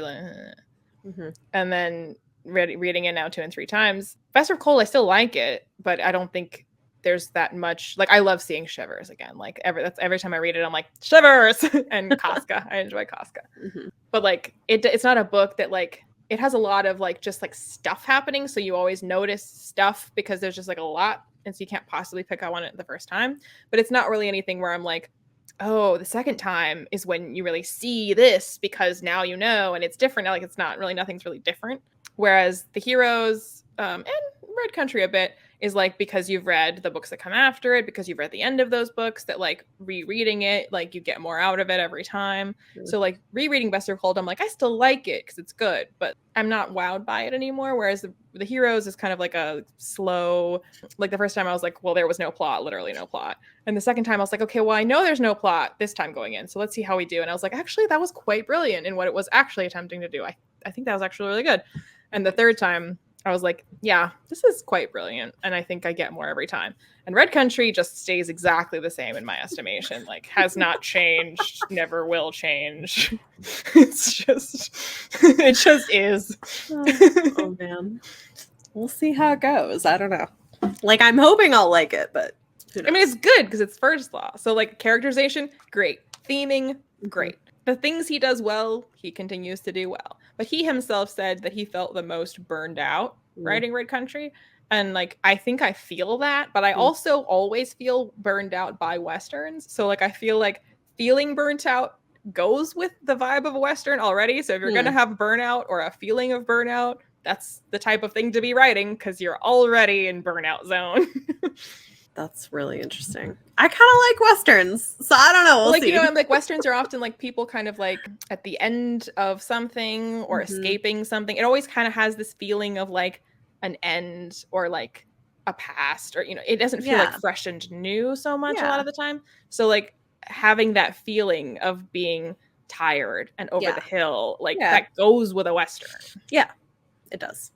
Speaker 3: And then reading it now 2 and 3 times. Best Served Cold, I still like it, but I don't think there's that much, like, I love seeing shivers again. Like every time I read it, I'm like, shivers. And Casca, I enjoy Casca.
Speaker 1: Mm-hmm.
Speaker 3: But like it's not a book that like, it has a lot of like just like stuff happening, so you always notice stuff because there's just like a lot, and so you can't possibly pick up on it the first time. But it's not really anything where I'm like, oh, the second time is when you really see this because now you know, and it's different. Like, it's not really, nothing's really different. Whereas the heroes and Red Country a bit is like, because you've read the books that come after it, because you've read the end of those books, that like rereading it, like you get more out of it every time.
Speaker 1: Mm.
Speaker 3: So like rereading Bester Cold, I'm like, I still like it because it's good, but I'm not wowed by it anymore. Whereas the heroes is kind of like a slow, like the first time I was like, well, there was no plot, literally no plot. And the second time I was like, okay, well, I know there's no plot this time going in, so let's see how we do. And I was like, actually, that was quite brilliant in what it was actually attempting to do. I think that was actually really good. And the third time I was like, yeah, this is quite brilliant. And I think I get more every time. And Red Country just stays exactly the same in my estimation. Like, has not changed, never will change. It's just, it just is.
Speaker 1: Oh man. We'll see how it goes. I don't know. Like, I'm hoping I'll like it, but who knows?
Speaker 3: I mean, it's good because it's First Law. So like characterization, great. Theming, great. The things he does well, he continues to do well. But he himself said that he felt the most burned out writing Red Country. And like, I think I feel that, but I also always feel burned out by Westerns. So like, I feel like feeling burnt out goes with the vibe of a Western already. So if you're going to have burnout or a feeling of burnout, that's the type of thing to be writing because you're already in burnout zone.
Speaker 1: That's really interesting. I kind of like Westerns, so I don't know. We'll
Speaker 3: like,
Speaker 1: see.
Speaker 3: you know, like Westerns are often like people kind of like at the end of something or escaping something. It always kind of has this feeling of like an end or like a past, or, you know, it doesn't feel like fresh and new so much a lot of the time. So like having that feeling of being tired and over the hill, like that goes with a Western.
Speaker 1: Yeah, it does.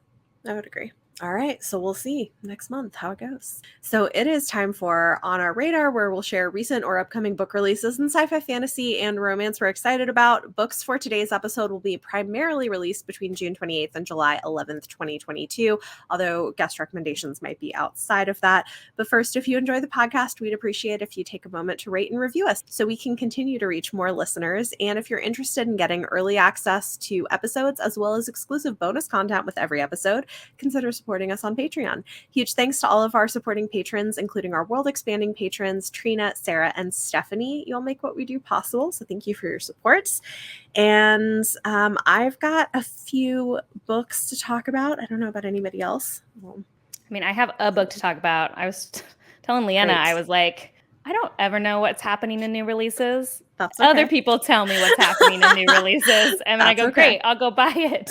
Speaker 1: I would agree. All right, so we'll see next month how it goes. So it is time for On Our Radar, where we'll share recent or upcoming book releases in sci-fi, fantasy, and romance we're excited about. Books for today's episode will be primarily released between June 28th and July 11th, 2022, although guest recommendations might be outside of that. But first, if you enjoy the podcast, we'd appreciate if you take a moment to rate and review us so we can continue to reach more listeners. And if you're interested in getting early access to episodes as well as exclusive bonus content with every episode, consider supporting us on Patreon. Huge thanks to all of our supporting patrons, including our world-expanding patrons, Trina, Sarah, and Stephanie. You all make what we do possible, so thank you for your support. And I've got a few books to talk about. I don't know about anybody else.
Speaker 2: I mean, I have a book to talk about. I was telling Leanna, I was like, I don't ever know what's happening in new releases.
Speaker 1: That's okay.
Speaker 2: Other people tell me what's happening in new releases, and then I go, great, I'll go buy it.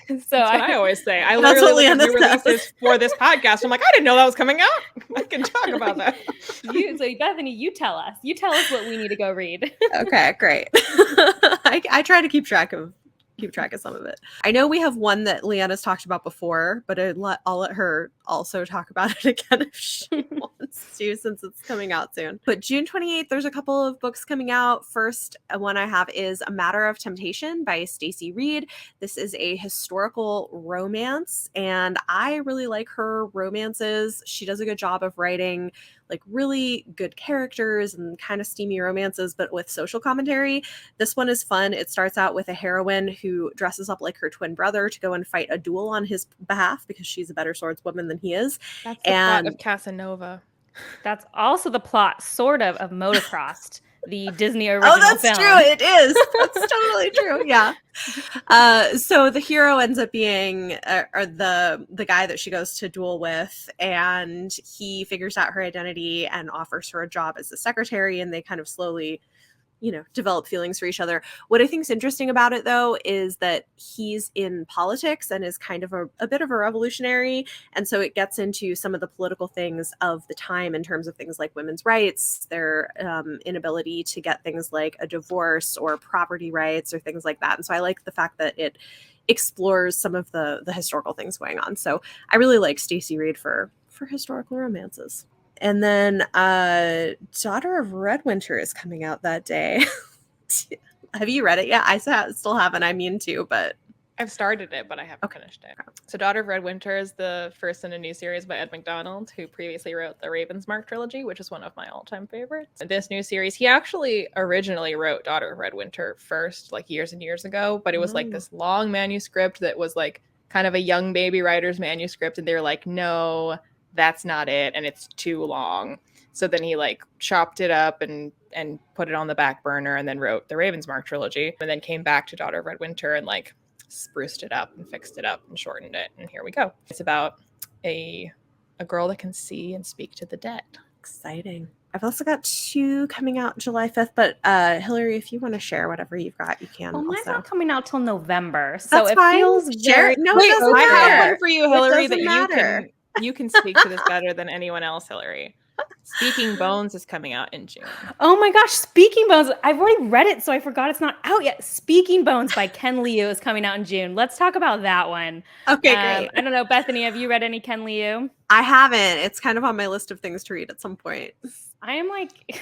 Speaker 2: So
Speaker 3: that's what I always say. I literally look at new releases for this podcast. I'm like, I didn't know that was coming out. I can talk about that.
Speaker 2: So Bethany, you tell us. You tell us what we need to go read.
Speaker 1: Okay, great. I try to keep track of some of it. I know we have one that Leanna's talked about before, but I'll let her also talk about it again if she wants to, since it's coming out soon. But June 28th, there's a couple of books coming out. First one I have is A Matter of Temptation by Stacey Reed. This is a historical romance, and I really like her romances. She does a good job of writing like really good characters and kind of steamy romances, but with social commentary. This one is fun. It starts out with a heroine who dresses up like her twin brother to go and fight a duel on his behalf because she's a better swordswoman than he is.
Speaker 3: That's the plot of Casanova.
Speaker 2: That's also the plot, sort of Motocrossed, the Disney original film.
Speaker 1: Oh, that's true. It is. That's totally true. Yeah. So the hero ends up being or the guy that she goes to duel with, and he figures out her identity and offers her a job as a secretary, and they kind of slowly, you know, develop feelings for each other. What I think is interesting about it, though, is that he's in politics and is kind of a bit of a revolutionary. And so it gets into some of the political things of the time in terms of things like women's rights, their inability to get things like a divorce or property rights or things like that. And so I like the fact that it explores some of the historical things going on. So I really like Stacey Reed for historical romances. And then Daughter of Redwinter is coming out that day. Have you read it yet? I still haven't. I mean to, but
Speaker 3: I've started it, but I haven't finished it. So Daughter of Red Winter is the first in a new series by Ed McDonald, who previously wrote the Ravensmark trilogy, which is one of my all-time favorites. This new series, he actually originally wrote Daughter of Red Winter first, like years and years ago, but it was like this long manuscript that was like kind of a young baby writer's manuscript, and they were like, no, that's not it, and it's too long. So then he like chopped it up and put it on the back burner, and then wrote the Ravensmark trilogy, and then came back to Daughter of Red Winter and like spruced it up and fixed it up and shortened it, and here we go. It's about a girl that can see and speak to the dead.
Speaker 1: Exciting. I've also got 2 coming out July 5th, but Hilary, if you want to share whatever you've got, you can.
Speaker 2: Well, mine's
Speaker 1: also
Speaker 2: not coming out till November, so
Speaker 1: that's
Speaker 2: it
Speaker 1: fine.
Speaker 2: feels very...
Speaker 1: No, it doesn't
Speaker 3: I
Speaker 1: matter.
Speaker 3: have one for you, Hilary, that
Speaker 1: matter.
Speaker 3: you can speak to this better than anyone else, Hilary. Speaking Bones is coming out in June.
Speaker 2: Oh my gosh, Speaking Bones. I've already read it, so I forgot it's not out yet. Speaking Bones by Ken Liu is coming out in June. Let's talk about that one.
Speaker 1: Okay, great.
Speaker 2: I don't know, Bethany, have you read any Ken Liu?
Speaker 1: I haven't. It's kind of on my list of things to read at some point.
Speaker 2: I am like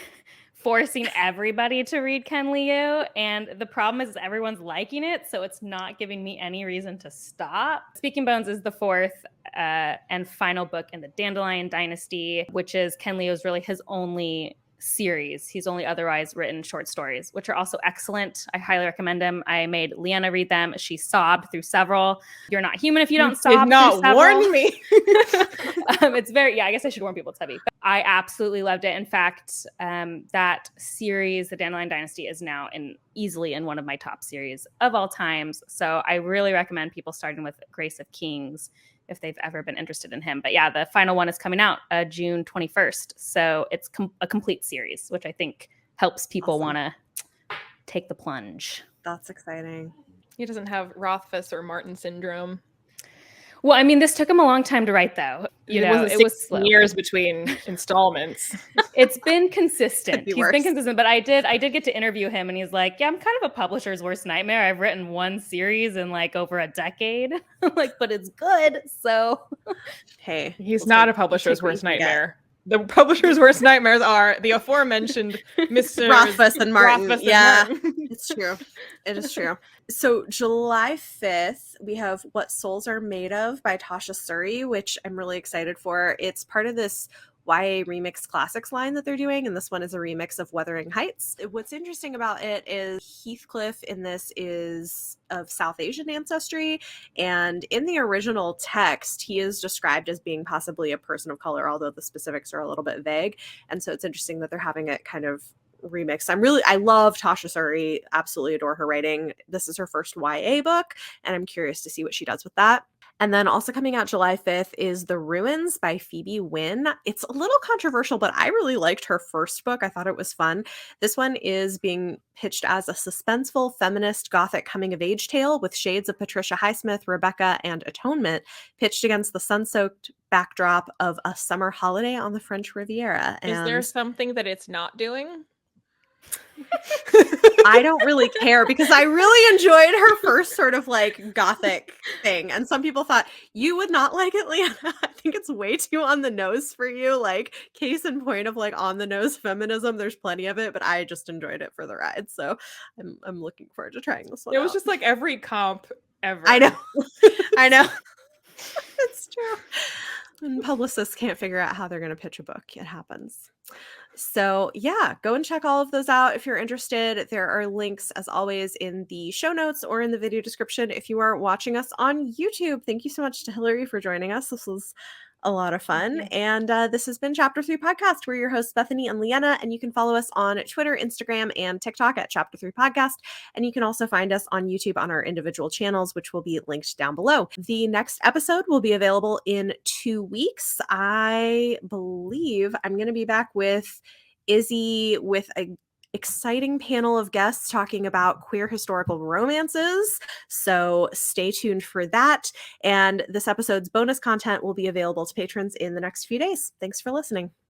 Speaker 2: forcing everybody to read Ken Liu, and the problem is everyone's liking it, so it's not giving me any reason to stop. Speaking Bones is the 4th and final book in the Dandelion Dynasty, which is Ken Liu's really his only series. He's only otherwise written short stories, which are also excellent. I highly recommend them. I made Leanna read them. She sobbed through several. You're not human if you don't sob.
Speaker 3: Did not warn me.
Speaker 2: It's very, I guess I should warn people it's heavy. But I absolutely loved it. In fact, that series, The Dandelion Dynasty, is now easily in one of my top series of all times. So I really recommend people starting with Grace of Kings if they've ever been interested in him. But yeah, the final one is coming out June 21st. So it's a complete series, which I think helps people want to take the plunge.
Speaker 1: That's exciting.
Speaker 3: He doesn't have Rothfuss or Martin syndrome.
Speaker 2: Well, I mean, this took him a long time to write, though.
Speaker 3: It was slow. Years between installments.
Speaker 2: It's been consistent. He's been consistent, but I did get to interview him, and he's like, "Yeah, I'm kind of a publisher's worst nightmare. I've written one series in like over a decade, like, but it's good." So,
Speaker 1: hey,
Speaker 3: he's not a publisher's worst nightmare. The publisher's worst nightmares are the aforementioned Mr.
Speaker 1: Rothfuss and Martin.
Speaker 3: Rothfuss and Martin.
Speaker 1: It's true. It is true. So July 5th, we have What Souls Are Made Of by Tasha Suri, which I'm really excited for. It's part of this YA Remix Classics line that they're doing, and this one is a remix of Wuthering Heights. What's interesting about it is Heathcliff in this is of South Asian ancestry, and in the original text, he is described as being possibly a person of color, although the specifics are a little bit vague, and so it's interesting that they're having it kind of remixed. I love Tasha Suri, absolutely adore her writing. This is her first YA book, and I'm curious to see what she does with that. And then also coming out July 5th is The Ruins by Phoebe Wynn. It's a little controversial, but I really liked her first book. I thought it was fun. This one is being pitched as a suspenseful feminist gothic coming-of-age tale with shades of Patricia Highsmith, Rebecca, and Atonement, pitched against the sun-soaked backdrop of a summer holiday on the French Riviera.
Speaker 3: Is there something that it's not doing?
Speaker 1: I don't really care because I really enjoyed her first sort of like gothic thing. And some people thought you would not like it, Leanna. I think it's way too on the nose for you. Like, case in point of like on the nose feminism, there's plenty of it, but I just enjoyed it for the ride. So I'm looking forward to trying this one.
Speaker 3: It was just like every comp ever.
Speaker 1: I know. I know. It's true. And publicists can't figure out how they're going to pitch a book. It happens. So yeah, go and check all of those out if you're interested. There are links, as always, in the show notes or in the video description if you are watching us on YouTube. Thank you so much to Hilary for joining us. This was a lot of fun. And this has been Chapter 3 Podcast. We're your hosts, Bethany and Leanna, and you can follow us on Twitter, Instagram, and TikTok at Chapter 3 Podcast. And you can also find us on YouTube on our individual channels, which will be linked down below. The next episode will be available in 2 weeks. I believe I'm going to be back with Izzy with a exciting panel of guests talking about queer historical romances. So stay tuned for that. And this episode's bonus content will be available to patrons in the next few days. Thanks for listening.